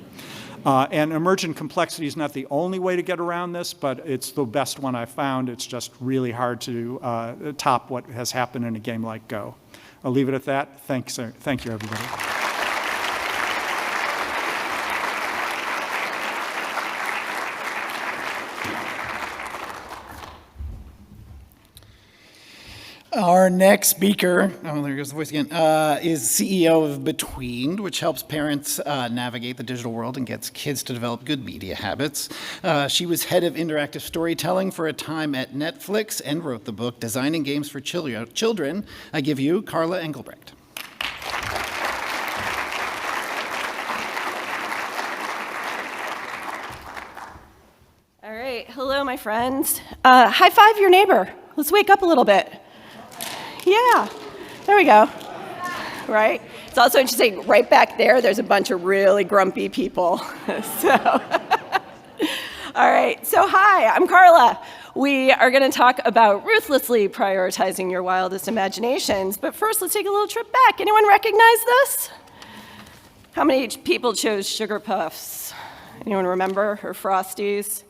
And emergent complexity is not the only way to get around this, but it's the best one I've found. It's just really hard to top what has happened in a game like Go. I'll leave it at that. Thank you, everybody. Our next speaker, oh, there goes the voice again, is CEO of Betweened, which helps parents navigate the digital world and gets kids to develop good media habits. She was head of interactive storytelling for a time at Netflix and wrote the book Designing Games for Children. I give you Carla Engelbrecht. All right, hello, my friends. High five your neighbor. Let's wake up a little bit. Yeah, there we go. Right? It's also interesting, right back there's a bunch of really grumpy people. All right, so hi, I'm Carla. We are going to talk about ruthlessly prioritizing your wildest imaginations, but first let's take a little trip back. Anyone recognize this? How many people chose Sugar Puffs? Anyone remember? Or Frosties?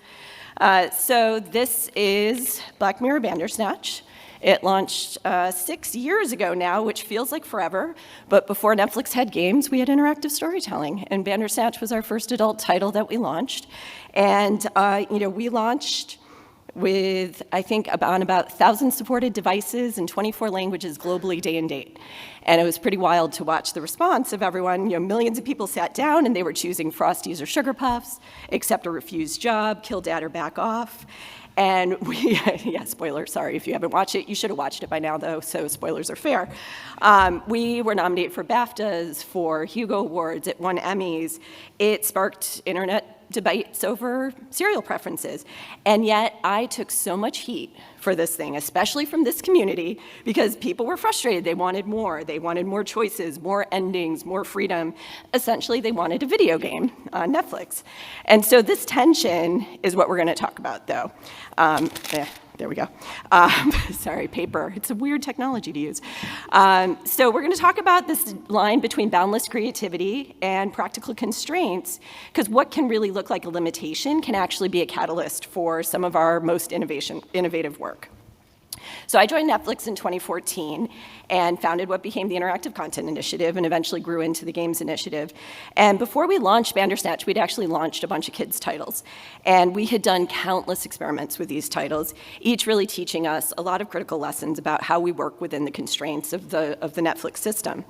So this is Black Mirror Bandersnatch. It launched 6 years ago now, which feels like forever. But before Netflix had games, we had interactive storytelling. And Bandersnatch was our first adult title that we launched. And we launched with, I think, about 1,000 supported devices in 24 languages globally, day and date. And it was pretty wild to watch the response of everyone. Millions of people sat down and they were choosing Frosties or Sugar Puffs, accept or refuse job, kill dad or back off. And yeah, spoiler, sorry if you haven't watched it. You should have watched it by now, though, so spoilers are fair. We were nominated for BAFTAs, for Hugo Awards, it won Emmys. It sparked internet debates over cereal preferences. And yet, I took so much heat for this thing, especially from this community, because people were frustrated. They wanted more. They wanted more choices, more endings, more freedom. Essentially, they wanted a video game on Netflix. And so this tension is what we're going to talk about, though. There we go. Sorry, paper. It's a weird technology to use. So we're going to talk about this line between boundless creativity and practical constraints, because what can really look like a limitation can actually be a catalyst for some of our most innovative work. So I joined Netflix in 2014 and founded what became the Interactive Content Initiative and eventually grew into the Games Initiative. And before we launched Bandersnatch, we'd actually launched a bunch of kids' titles. And we had done countless experiments with these titles, each really teaching us a lot of critical lessons about how we work within the constraints of the Netflix system.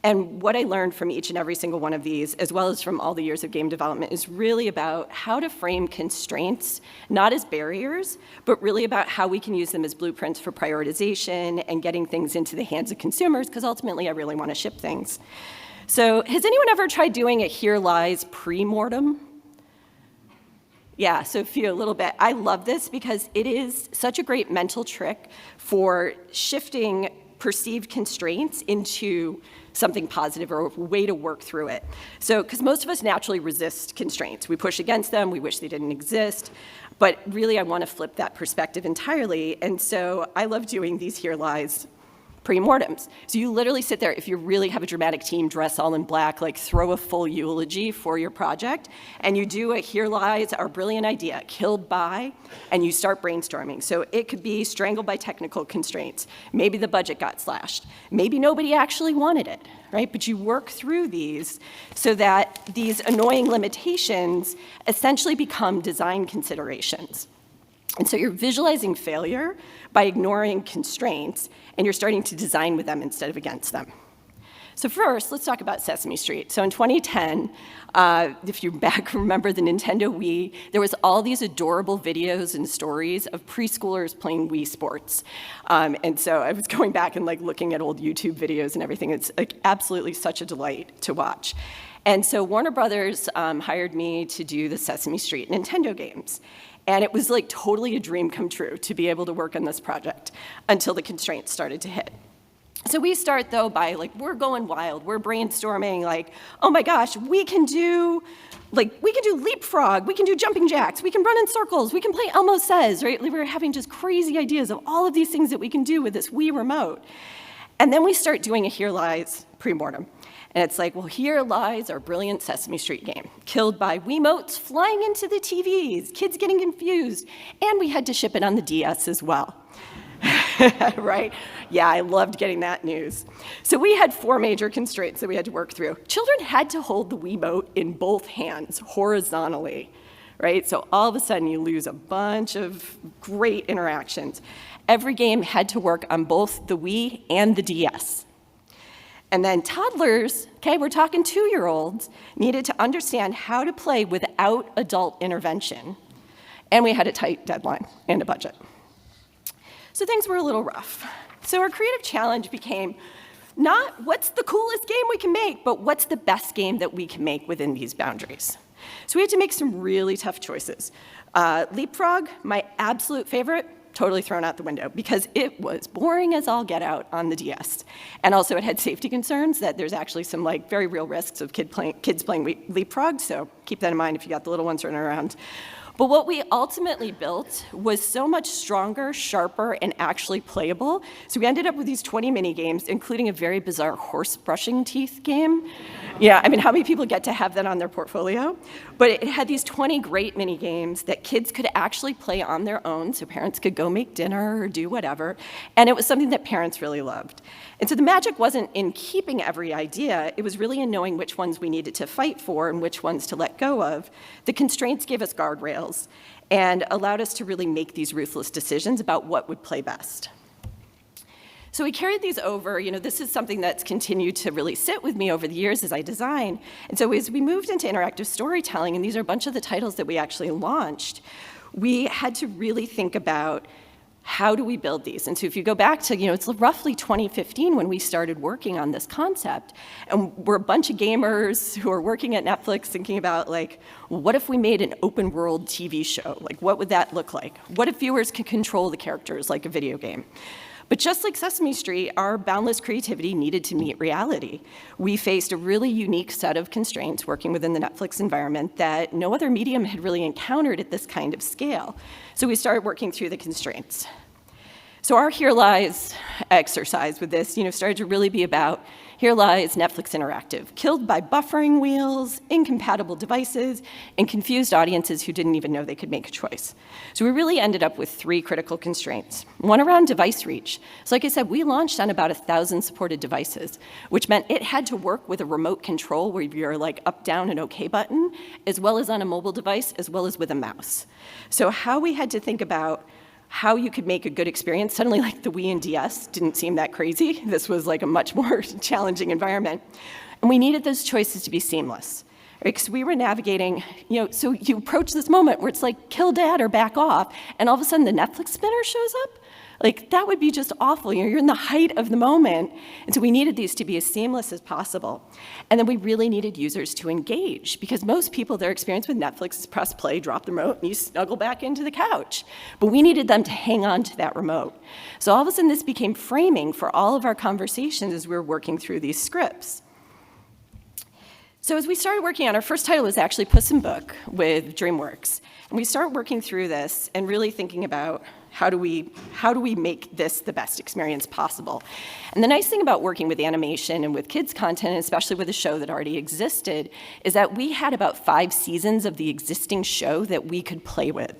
And what I learned from each and every single one of these, as well as from all the years of game development, is really about how to frame constraints, not as barriers, but really about how we can use them as blueprints for prioritization and getting things into the hands of consumers, because ultimately I really want to ship things. So has anyone ever tried doing a Here Lies pre-mortem? Yeah, so a little bit. I love this because it is such a great mental trick for shifting perceived constraints into something positive or a way to work through it. So, because most of us naturally resist constraints. We push against them, we wish they didn't exist, but really I want to flip that perspective entirely, and so I love doing these Here Lies Pre-mortems. So you literally sit there, if you really have a dramatic team, dress all in black, like throw a full eulogy for your project, and you do a here lies our brilliant idea, killed by, and you start brainstorming. So it could be strangled by technical constraints. Maybe the budget got slashed. Maybe nobody actually wanted it, right? But you work through these so that these annoying limitations essentially become design considerations. And so you're visualizing failure by ignoring constraints, and you're starting to design with them instead of against them. So first, let's talk about Sesame Street. So in 2010, if you remember the Nintendo Wii, there was all these adorable videos and stories of preschoolers playing Wii Sports. And so I was going back and like looking at old YouTube videos and everything. It's like absolutely such a delight to watch. And so Warner Brothers hired me to do the Sesame Street Nintendo games. And it was like totally a dream come true to be able to work on this project until the constraints started to hit. So we start though by like, we're going wild, we're brainstorming like, oh my gosh, we can do leapfrog, we can do jumping jacks, we can run in circles, we can play Elmo Says, right? We were having just crazy ideas of all of these things that we can do with this Wii remote. And then we start doing a Here Lies pre-mortem. And it's like, well, here lies our brilliant Sesame Street game, killed by Wiimotes flying into the TVs, kids getting confused, and we had to ship it on the DS as well. Right? Yeah, I loved getting that news. So we had 4 major constraints that we had to work through. Children had to hold the Wiimote in both hands, horizontally, right? So all of a sudden you lose a bunch of great interactions. Every game had to work on both the Wii and the DS. And then toddlers, okay, we're talking 2-year-olds, needed to understand how to play without adult intervention. And we had a tight deadline and a budget. So things were a little rough. So our creative challenge became not what's the coolest game we can make, but what's the best game that we can make within these boundaries. So we had to make some really tough choices. Leapfrog, my absolute favorite, totally thrown out the window because it was boring as all get out on the DS. And also it had safety concerns that there's actually some like very real risks of kids playing Leapfrog, so keep that in mind if you got the little ones running around. But what we ultimately built was so much stronger, sharper, and actually playable. So we ended up with these 20 mini games, including a very bizarre horse brushing teeth game. Yeah, I mean, how many people get to have that on their portfolio? But it had these 20 great mini games that kids could actually play on their own, so parents could go make dinner or do whatever. And it was something that parents really loved. And so the magic wasn't in keeping every idea, it was really in knowing which ones we needed to fight for and which ones to let go of. The constraints gave us guardrails and allowed us to really make these ruthless decisions about what would play best. So we carried these over. This is something that's continued to really sit with me over the years as I design. And so as we moved into interactive storytelling, and these are a bunch of the titles that we actually launched, we had to really think about how do we build these? And so if you go back to, it's roughly 2015 when we started working on this concept, and we're a bunch of gamers who are working at Netflix thinking about like, well, what if we made an open world TV show? Like, what would that look like? What if viewers could control the characters like a video game? But just like Sesame Street, our boundless creativity needed to meet reality. We faced a really unique set of constraints working within the Netflix environment that no other medium had really encountered at this kind of scale. So we started working through the constraints. So our Here Lies exercise with this, started to really be about Here Lies Netflix Interactive, killed by buffering wheels, incompatible devices, and confused audiences who didn't even know they could make a choice. So we really ended up with 3 critical constraints. One around device reach. So like I said, we launched on about 1,000 supported devices, which meant it had to work with a remote control where you're like up, down, and OK button, as well as on a mobile device, as well as with a mouse. So how we had to think about how you could make a good experience. Suddenly, like the Wii and DS didn't seem that crazy. This was like a much more challenging environment. And we needed those choices to be seamless. Because we were navigating, so you approach this moment where it's like, kill dad or back off, and all of a sudden the Netflix spinner shows up. Like, that would be just awful. You're in the height of the moment. And so we needed these to be as seamless as possible. And then we really needed users to engage, because most people, their experience with Netflix is press play, drop the remote, and you snuggle back into the couch. But we needed them to hang on to that remote. So all of a sudden, this became framing for all of our conversations as we were working through these scripts. So as we started working on our first title was actually Puss in Book with DreamWorks. And we started working through this and really thinking about How do we make this the best experience possible? And the nice thing about working with animation and with kids content, and especially with a show that already existed, is that we had about 5 seasons of the existing show that we could play with.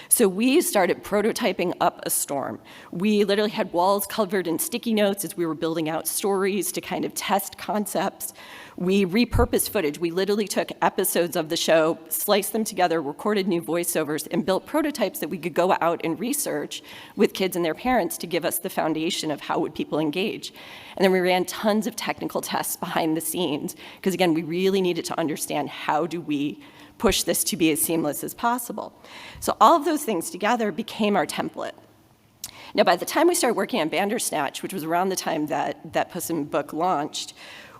So we started prototyping up a storm. We literally had walls covered in sticky notes as we were building out stories to kind of test concepts. We repurposed footage. We literally took episodes of the show, sliced them together, recorded new voiceovers, and built prototypes that we could go out and research with kids and their parents to give us the foundation of how would people engage. And then we ran tons of technical tests behind the scenes, because again, we really needed to understand how do we push this to be as seamless as possible. So all of those things together became our template. Now, by the time we started working on Bandersnatch, which was around the time that Puss in Book launched,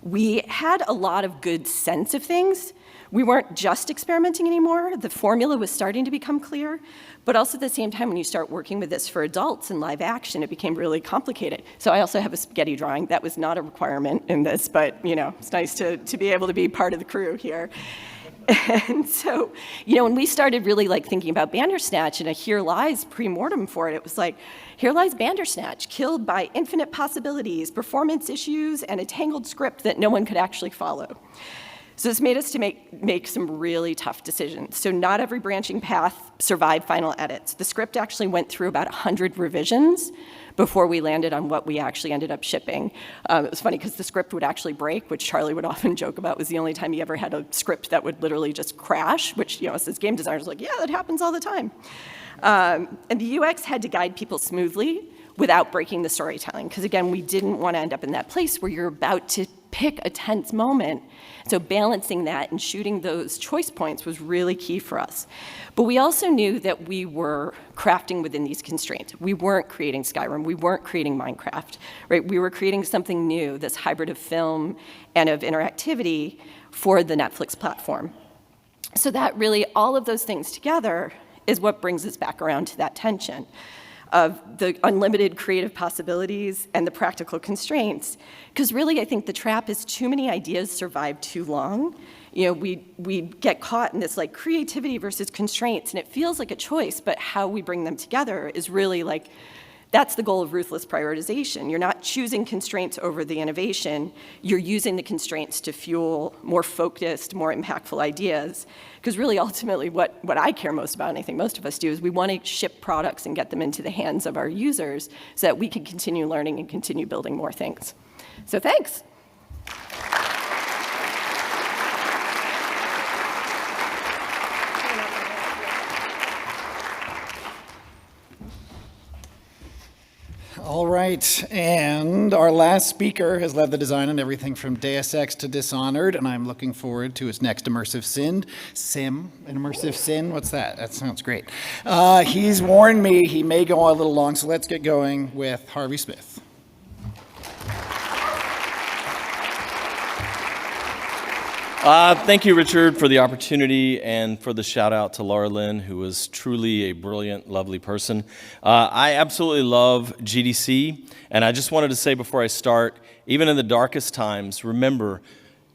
we had a lot of good sense of things. We weren't just experimenting anymore. The formula was starting to become clear. But also at the same time, when you start working with this for adults in live action, it became really complicated. So I also have a spaghetti drawing. That was not a requirement in this, but it's nice to be able to be part of the crew here. And so, when we started really thinking about Bandersnatch and a Here Lies pre-mortem for it, it was like, here lies Bandersnatch, killed by infinite possibilities, performance issues, and a tangled script that no one could actually follow. So this made us to make some really tough decisions. So not every branching path survived final edits. The script actually went through about 100 revisions before we landed on what we actually ended up shipping. It was funny because the script would actually break, which Charlie would often joke about was the only time he ever had a script that would literally just crash, which, as game designers, like, yeah, that happens all the time. And the UX had to guide people smoothly without breaking the storytelling, because again, we didn't want to end up in that place where you're about to pick a tense moment. So balancing that and shooting those choice points was really key for us. But we also knew that we were crafting within these constraints. We weren't creating Skyrim. We weren't creating Minecraft, right? We were creating something new, this hybrid of film and of interactivity for the Netflix platform. So that really, all of those things together is what brings us back around to that tension of the unlimited creative possibilities and the practical constraints. Because really, I think the trap is too many ideas survive too long. We get caught in this creativity versus constraints, and it feels like a choice, but how we bring them together is really that's the goal of ruthless prioritization. You're not choosing constraints over the innovation. You're using the constraints to fuel more focused, more impactful ideas. Because really, ultimately, what I care most about, and I think most of us do, is we want to ship products and get them into the hands of our users so that we can continue learning and continue building more things. So thanks. All right, and our last speaker has led the design on everything from Deus Ex to Dishonored, and I'm looking forward to his next immersive sim. An immersive sim? What's that? That sounds great. He's warned me he may go a little long, so let's get going with Harvey Smith. Thank you, Richard, for the opportunity and for the shout out to Laralyn, who was truly a brilliant, lovely person. I absolutely love GDC, and I just wanted to say before I start, even in the darkest times, remember,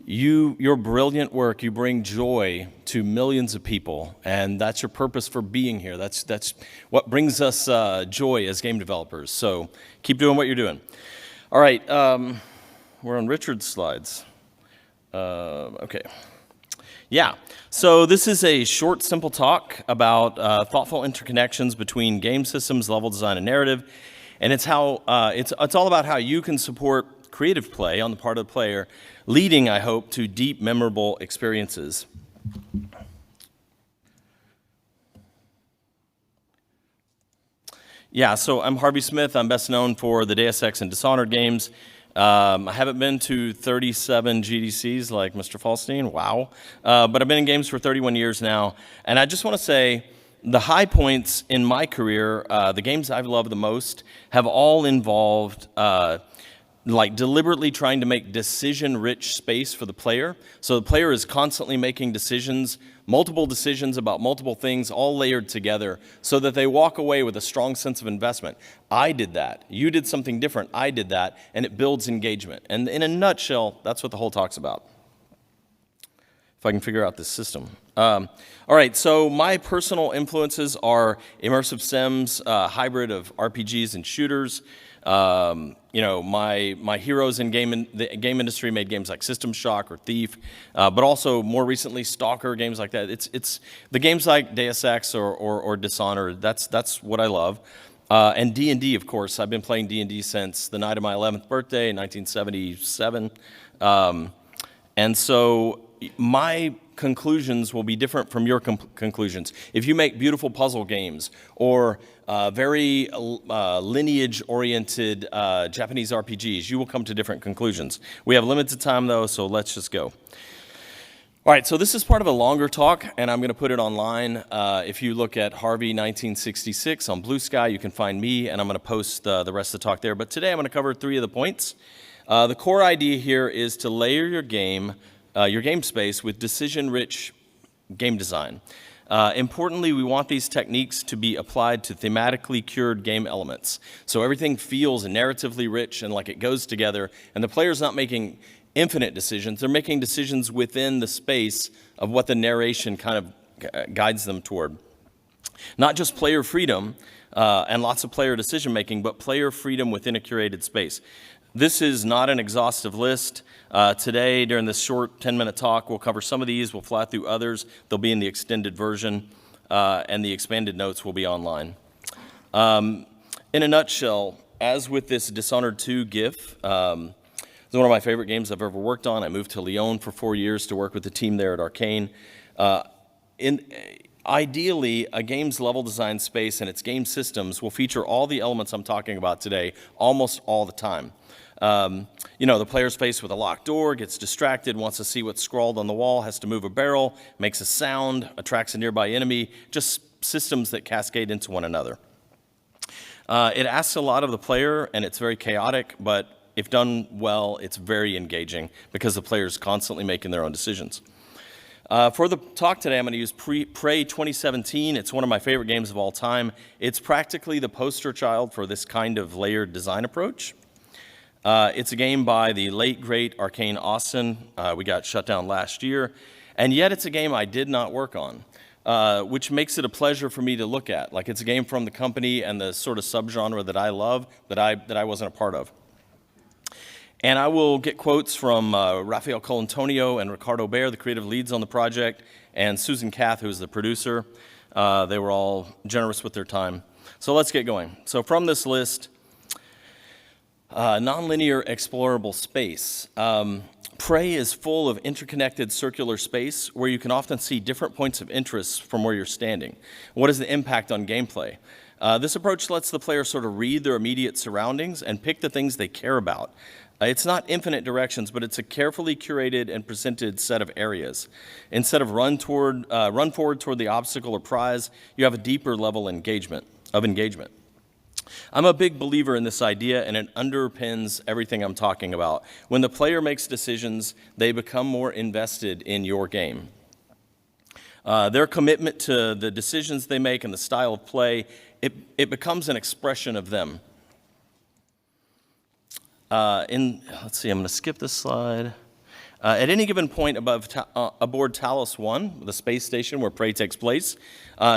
your brilliant work, you bring joy to millions of people, and that's your purpose for being here. That's what brings us joy as game developers. So keep doing what you're doing. All right, we're on Richard's slides. Okay. Yeah. So this is a short, simple talk about thoughtful interconnections between game systems, level design, and narrative. And it's how it's all about how you can support creative play on the part of the player, leading, I hope, to deep, memorable experiences. Yeah. So I'm Harvey Smith. I'm best known for the Deus Ex and Dishonored games. I haven't been to 37 GDCs like Mr. Falstein, wow. But I've been in games for 31 years now. And I just want to say the high points in my career, the games I've loved the most, have all involved deliberately trying to make decision-rich space for the player. So the player is constantly making decisions, multiple decisions about multiple things, all layered together, so that they walk away with a strong sense of investment. I did that. You did something different. I did that. And it builds engagement. And in a nutshell, that's what the whole talk's about. if I can figure out this system. All right, so my personal influences are immersive sims, hybrid of RPGs and shooters. My heroes in the game industry made games like System Shock or Thief, but also more recently Stalker, games like that. It's the games like Deus Ex or Dishonored. That's what I love. And D&D, of course. I've been playing D&D since the night of my 11th birthday in 1977. And so my conclusions will be different from your conclusions. If you make beautiful puzzle games or very lineage-oriented Japanese RPGs, you will come to different conclusions. We have limited time, though, so let's just go. All right, so this is part of a longer talk, and I'm going to put it online. If you look at Harvey 1966 on Blue Sky, you can find me, and I'm going to post the rest of the talk there. But today I'm going to cover 3 of the points. The core idea here is to layer your game space with decision-rich game design. Importantly, we want these techniques to be applied to thematically cured game elements. So everything feels narratively rich and like it goes together, and the player's not making infinite decisions. They're making decisions within the space of what the narration kind of guides them toward. Not just player freedom and lots of player decision-making, but player freedom within a curated space. This is not an exhaustive list. Today, during this short 10-minute talk, we'll cover some of these. We'll fly through others. They'll be in the extended version, and the expanded notes will be online. In a nutshell, as with this Dishonored 2 GIF, it's one of my favorite games I've ever worked on. I moved to Lyon for 4 years to work with the team there at Arcane. Ideally, a game's level design space and its game systems will feature all the elements I'm talking about today almost all the time. The player's faced with a locked door, gets distracted, wants to see what's scrawled on the wall, has to move a barrel, makes a sound, attracts a nearby enemy, just systems that cascade into one another. It asks a lot of the player, and it's very chaotic, but if done well, it's very engaging because the player's constantly making their own decisions. For the talk today, I'm going to use Prey 2017. It's one of my favorite games of all time. It's practically the poster child for this kind of layered design approach. It's a game by the late, great Arcane Austin. We got shut down last year. And yet it's a game I did not work on, which makes it a pleasure for me to look at. Like, it's a game from the company and the sort of subgenre that I love that I wasn't a part of. And I will get quotes from Rafael Colantonio and Ricardo Baer, the creative leads on the project, and Susan Kath, who's the producer. They were all generous with their time. So let's get going. So from this list, nonlinear explorable space. Prey is full of interconnected circular space where you can often see different points of interest from where you're standing. What is the impact on gameplay? This approach lets the player sort of read their immediate surroundings and pick the things they care about. It's not infinite directions, but it's a carefully curated and presented set of areas. Instead of run forward toward the obstacle or prize, you have a deeper level of engagement. I'm a big believer in this idea, and it underpins everything I'm talking about. When the player makes decisions, they become more invested in your game. Their commitment to the decisions they make and the style of play, it becomes an expression of them. Let's see, I'm going to skip this slide. At any given point aboard Talos 1, the space station where Prey takes place,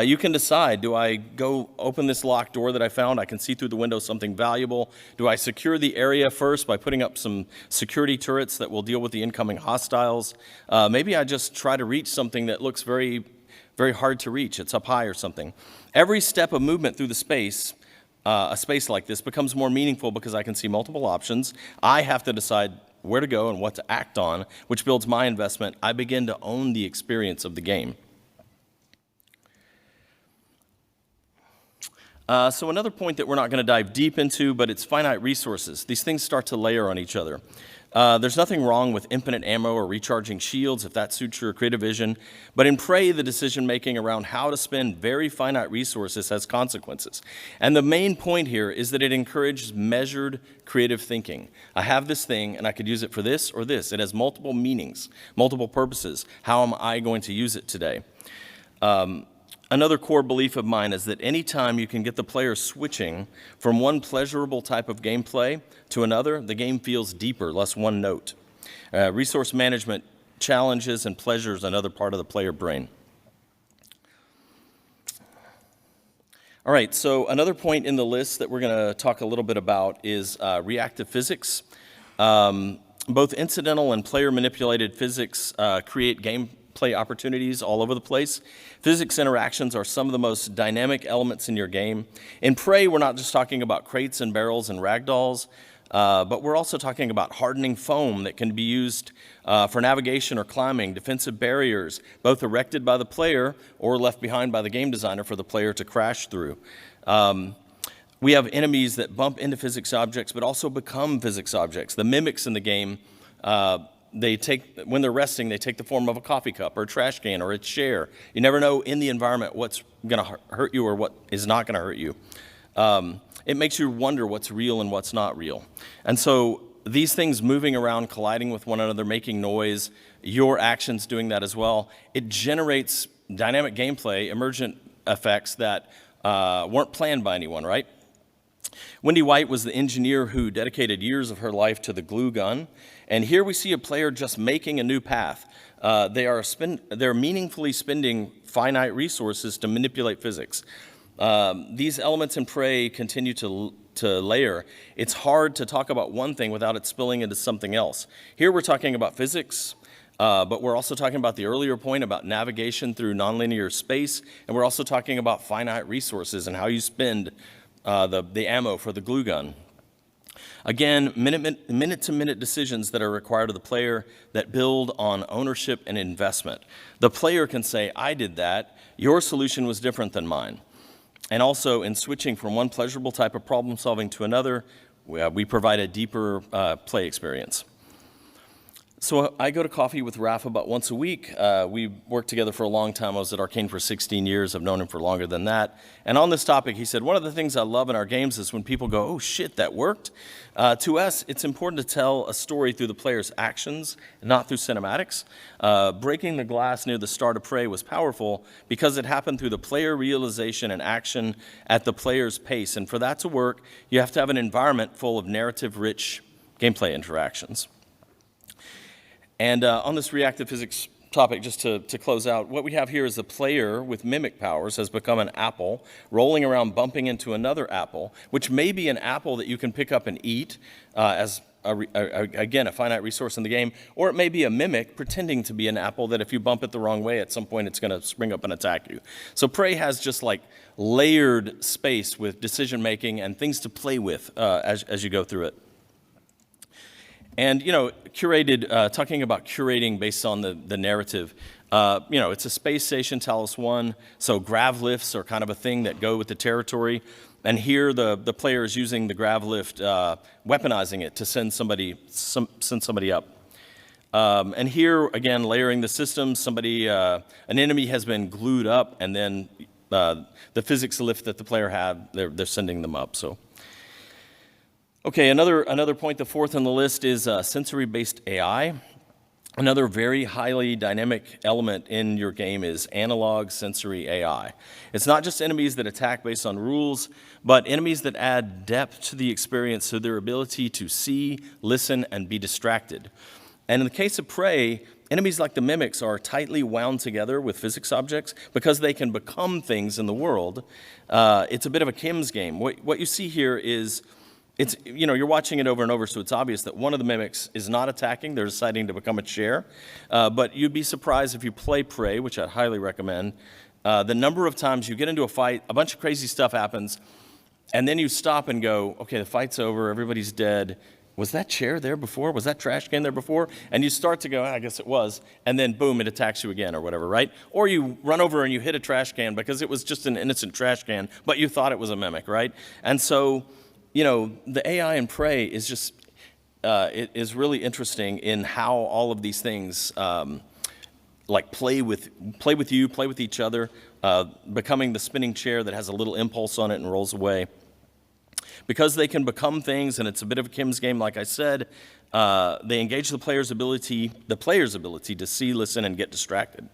you can decide, do I go open this locked door that I found? I can see through the window something valuable. Do I secure the area first by putting up some security turrets that will deal with the incoming hostiles? Maybe I just try to reach something that looks very, very hard to reach. It's up high or something. Every step of movement through the space, a space like this, becomes more meaningful because I can see multiple options. I have to decide where to go and what to act on, which builds my investment. I begin to own the experience of the game. So another point that we're not going to dive deep into, but it's finite resources. These things start to layer on each other. There's nothing wrong with infinite ammo or recharging shields if that suits your creative vision. But in Prey, the decision-making around how to spend very finite resources has consequences. And the main point here is that it encourages measured creative thinking. I have this thing, and I could use it for this or this. It has multiple meanings, multiple purposes. How am I going to use it today? Another core belief of mine is that anytime you can get the player switching from one pleasurable type of gameplay to another, the game feels deeper, less one note. Resource management challenges, and pleasures another part of the player brain. All right, so another point in the list that we're going to talk a little bit about is reactive physics. Both incidental and player-manipulated physics create gameplay opportunities all over the place. Physics interactions are some of the most dynamic elements in your game. In Prey, we're not just talking about crates and barrels and ragdolls, but we're also talking about hardening foam that can be used for navigation or climbing, defensive barriers, both erected by the player or left behind by the game designer for the player to crash through. We have enemies that bump into physics objects, but also become physics objects. The mimics in the game, when they're resting, they take the form of a coffee cup or a trash can or a chair. You never know in the environment what's going to hurt you or what is not going to hurt you. It makes you wonder what's real and what's not real. And so these things moving around, colliding with one another, making noise, your actions doing that as well, it generates dynamic gameplay, emergent effects that weren't planned by anyone, right? Wendy White was the engineer who dedicated years of her life to the glue gun. And here we see a player just making a new path. They're meaningfully spending finite resources to manipulate physics. These elements in Prey continue to layer. It's hard to talk about one thing without it spilling into something else. Here we're talking about physics, but we're also talking about the earlier point about navigation through nonlinear space, and we're also talking about finite resources and how you spend the ammo for the glue gun. Again, minute-to-minute decisions that are required of the player that build on ownership and investment. The player can say, I did that, your solution was different than mine. And also, in switching from one pleasurable type of problem solving to another, we provide a deeper play experience. So I go to coffee with Raph about once a week. We worked together for a long time. I was at Arcane for 16 years. I've known him for longer than that. And on this topic, he said, one of the things I love in our games is when people go, oh shit, that worked. To us, it's important to tell a story through the player's actions, not through cinematics. Breaking the glass near the start of Prey was powerful because it happened through the player realization and action at the player's pace. And for that to work, you have to have an environment full of narrative-rich gameplay interactions. And on this reactive physics topic, just to close out, what we have here is the player with mimic powers has become an apple, rolling around bumping into another apple, which may be an apple that you can pick up and eat as, again, a finite resource in the game, or it may be a mimic pretending to be an apple that if you bump it the wrong way, at some point it's going to spring up and attack you. So Prey has just like layered space with decision-making and things to play with as you go through it. And, talking about curating based on the narrative, it's a space station, Talos 1, so grav lifts are kind of a thing that go with the territory. And here the player is using the grav lift, weaponizing it to send somebody up. And here, again, layering the systems, an enemy has been glued up, and then the physics lift that the player had, they're sending them up, so. Okay, another point, the fourth on the list is sensory-based AI. Another very highly dynamic element in your game is analog sensory AI. It's not just enemies that attack based on rules, but enemies that add depth to the experience through their ability to see, listen, and be distracted. And in the case of Prey, enemies like the mimics are tightly wound together with physics objects because they can become things in the world. It's a bit of a Kim's game. What you see here is you're watching it over and over, so it's obvious that one of the mimics is not attacking. They're deciding to become a chair. But you'd be surprised if you play Prey, which I'd highly recommend, the number of times you get into a fight, a bunch of crazy stuff happens, and then you stop and go, okay, the fight's over, everybody's dead. Was that chair there before? Was that trash can there before? And you start to go, I guess it was. And then, boom, it attacks you again or whatever, right? Or you run over and you hit a trash can because it was just an innocent trash can, but you thought it was a mimic, right? And so, the AI in Prey is just, it is really interesting in how all of these things play with you, play with each other, becoming the spinning chair that has a little impulse on it and rolls away. Because they can become things, and it's a bit of a Kim's game, like I said, they engage the player's ability to see, listen, and get distracted.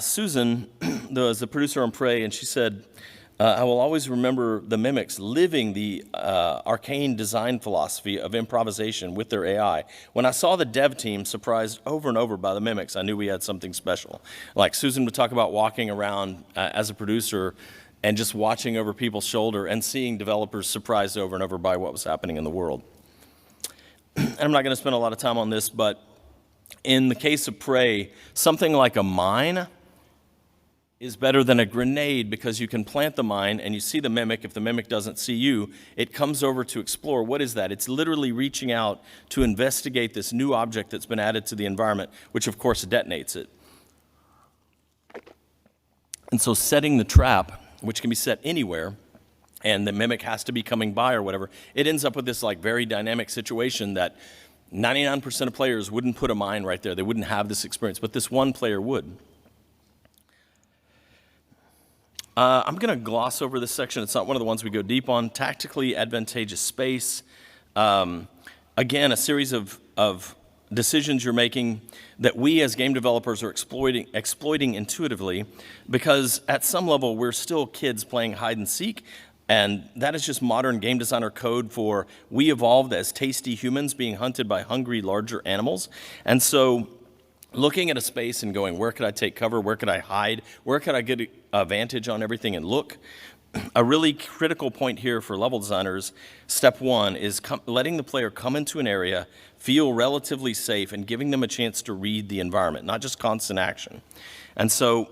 Susan was the producer on Prey, and she said, I will always remember the mimics living the arcane design philosophy of improvisation with their AI. When I saw the dev team surprised over and over by the mimics, I knew we had something special. Like Susan would talk about walking around as a producer and just watching over people's shoulder and seeing developers surprised over and over by what was happening in the world. And I'm not going to spend a lot of time on this, but in the case of Prey, something like a mine is better than a grenade because you can plant the mine and you see the mimic. If the mimic doesn't see you, it comes over to explore. What is that? It's literally reaching out to investigate this new object that's been added to the environment, which of course detonates it. And so setting the trap, which can be set anywhere, and the mimic has to be coming by or whatever, it ends up with this like very dynamic situation that 99% of players wouldn't put a mine right there. They wouldn't have this experience, but this one player would. I'm going to gloss over this section. It's not one of the ones we go deep on. Tactically advantageous space. Again, a series of decisions you're making that we as game developers are exploiting intuitively, because at some level we're still kids playing hide and seek, and that is just modern game designer code for we evolved as tasty humans being hunted by hungry larger animals. And so looking at a space and going, where could I take cover? Where could I hide? Where could I get a vantage on everything and look? A really critical point here for level designers, step one, is letting the player come into an area, feel relatively safe, and giving them a chance to read the environment, not just constant action. And so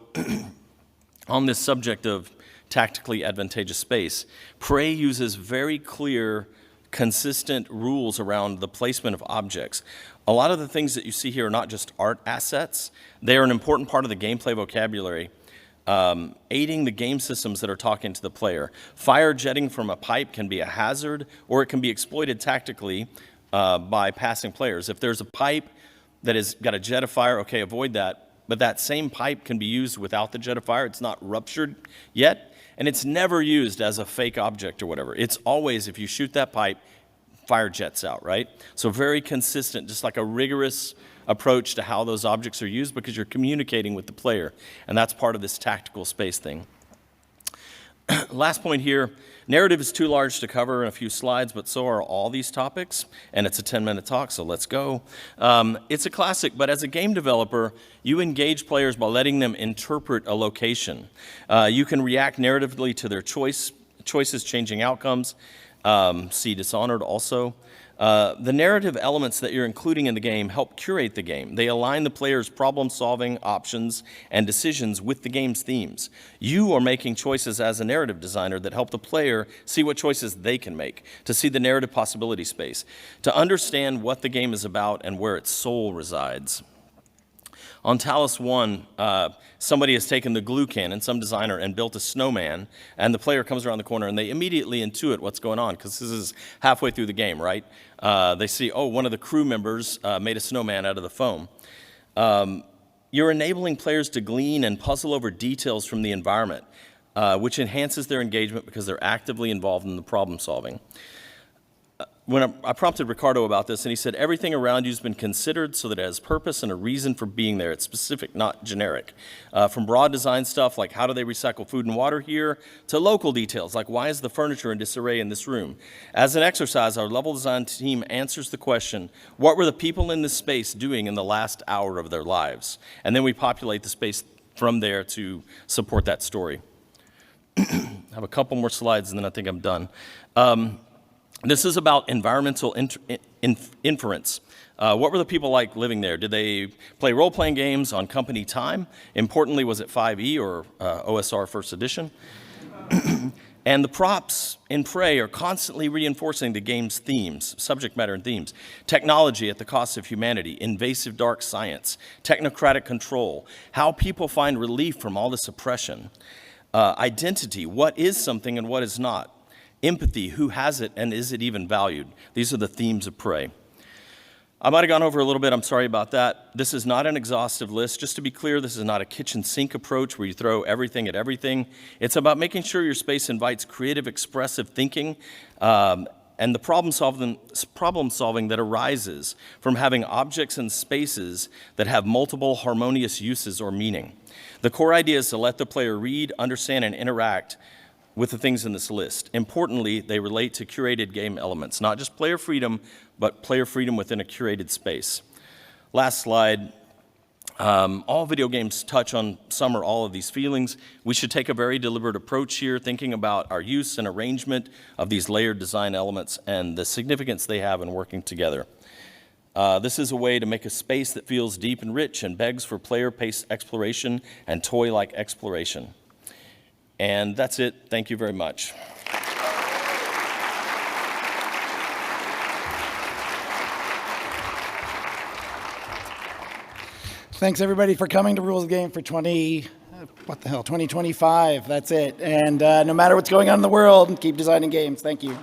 on this subject of tactically advantageous space, Prey uses very clear, consistent rules around the placement of objects. A lot of the things that you see here are not just art assets. They are an important part of the gameplay vocabulary, aiding the game systems that are talking to the player. Fire jetting from a pipe can be a hazard, or it can be exploited tactically by passing players. If there's a pipe that has got a jet of fire, okay, avoid that. But that same pipe can be used without the jet of fire. It's not ruptured yet, and it's never used as a fake object or whatever. It's always, if you shoot that pipe, fire jets out, right? So very consistent, just like a rigorous approach to how those objects are used, because you're communicating with the player, and that's part of this tactical space thing. Last point here, narrative is too large to cover in a few slides, but so are all these topics, and it's a 10-minute talk, so let's go. It's a classic, but as a game developer, you engage players by letting them interpret a location. You can react narratively to their choices changing outcomes. See Dishonored also. The narrative elements that you're including in the game help curate the game. They align the player's problem-solving options and decisions with the game's themes. You are making choices as a narrative designer that help the player see what choices they can make, to see the narrative possibility space, to understand what the game is about and where its soul resides. On Talos 1, somebody has taken the glue cannon, some designer, and built a snowman, and the player comes around the corner and they immediately intuit what's going on, because this is halfway through the game, right? They see, oh, one of the crew members made a snowman out of the foam. You're enabling players to glean and puzzle over details from the environment, which enhances their engagement because they're actively involved in the problem solving. When I prompted Ricardo about this, and he said, everything around you has been considered so that it has purpose and a reason for being there. It's specific, not generic. From broad design stuff, like how do they recycle food and water here, to local details, like why is the furniture in disarray in this room? As an exercise, our level design team answers the question, what were the people in this space doing in the last hour of their lives? And then we populate the space from there to support that story. I have a couple more slides, and then I think I'm done. This is about environmental inference. What were the people like living there? Did they play role-playing games on company time? Importantly, was it 5e or OSR First Edition? And the props in Prey are constantly reinforcing the game's themes, subject matter and themes. Technology at the cost of humanity, invasive dark science, technocratic control, how people find relief from all this oppression, identity, what is something and what is not, empathy, who has it and is it even valued? These are the themes of Prey. I might have gone over a little bit, I'm sorry about that. This is not an exhaustive list. Just to be clear, this is not a kitchen sink approach where you throw everything at everything. It's about making sure your space invites creative, expressive thinking and the problem solving that arises from having objects and spaces that have multiple harmonious uses or meaning. The core idea is to let the player read, understand, and interact with the things in this list. Importantly, they relate to curated game elements, not just player freedom, but player freedom within a curated space. Last slide. All video games touch on some or all of these feelings. We should take a very deliberate approach here, thinking about our use and arrangement of these layered design elements and the significance they have in working together. This is a way to make a space that feels deep and rich and begs for player-paced exploration and toy-like exploration. And that's it. Thank you very much. Thanks, everybody, for coming to Rules of Game for 2025. That's it. And no matter what's going on in the world, keep designing games. Thank you.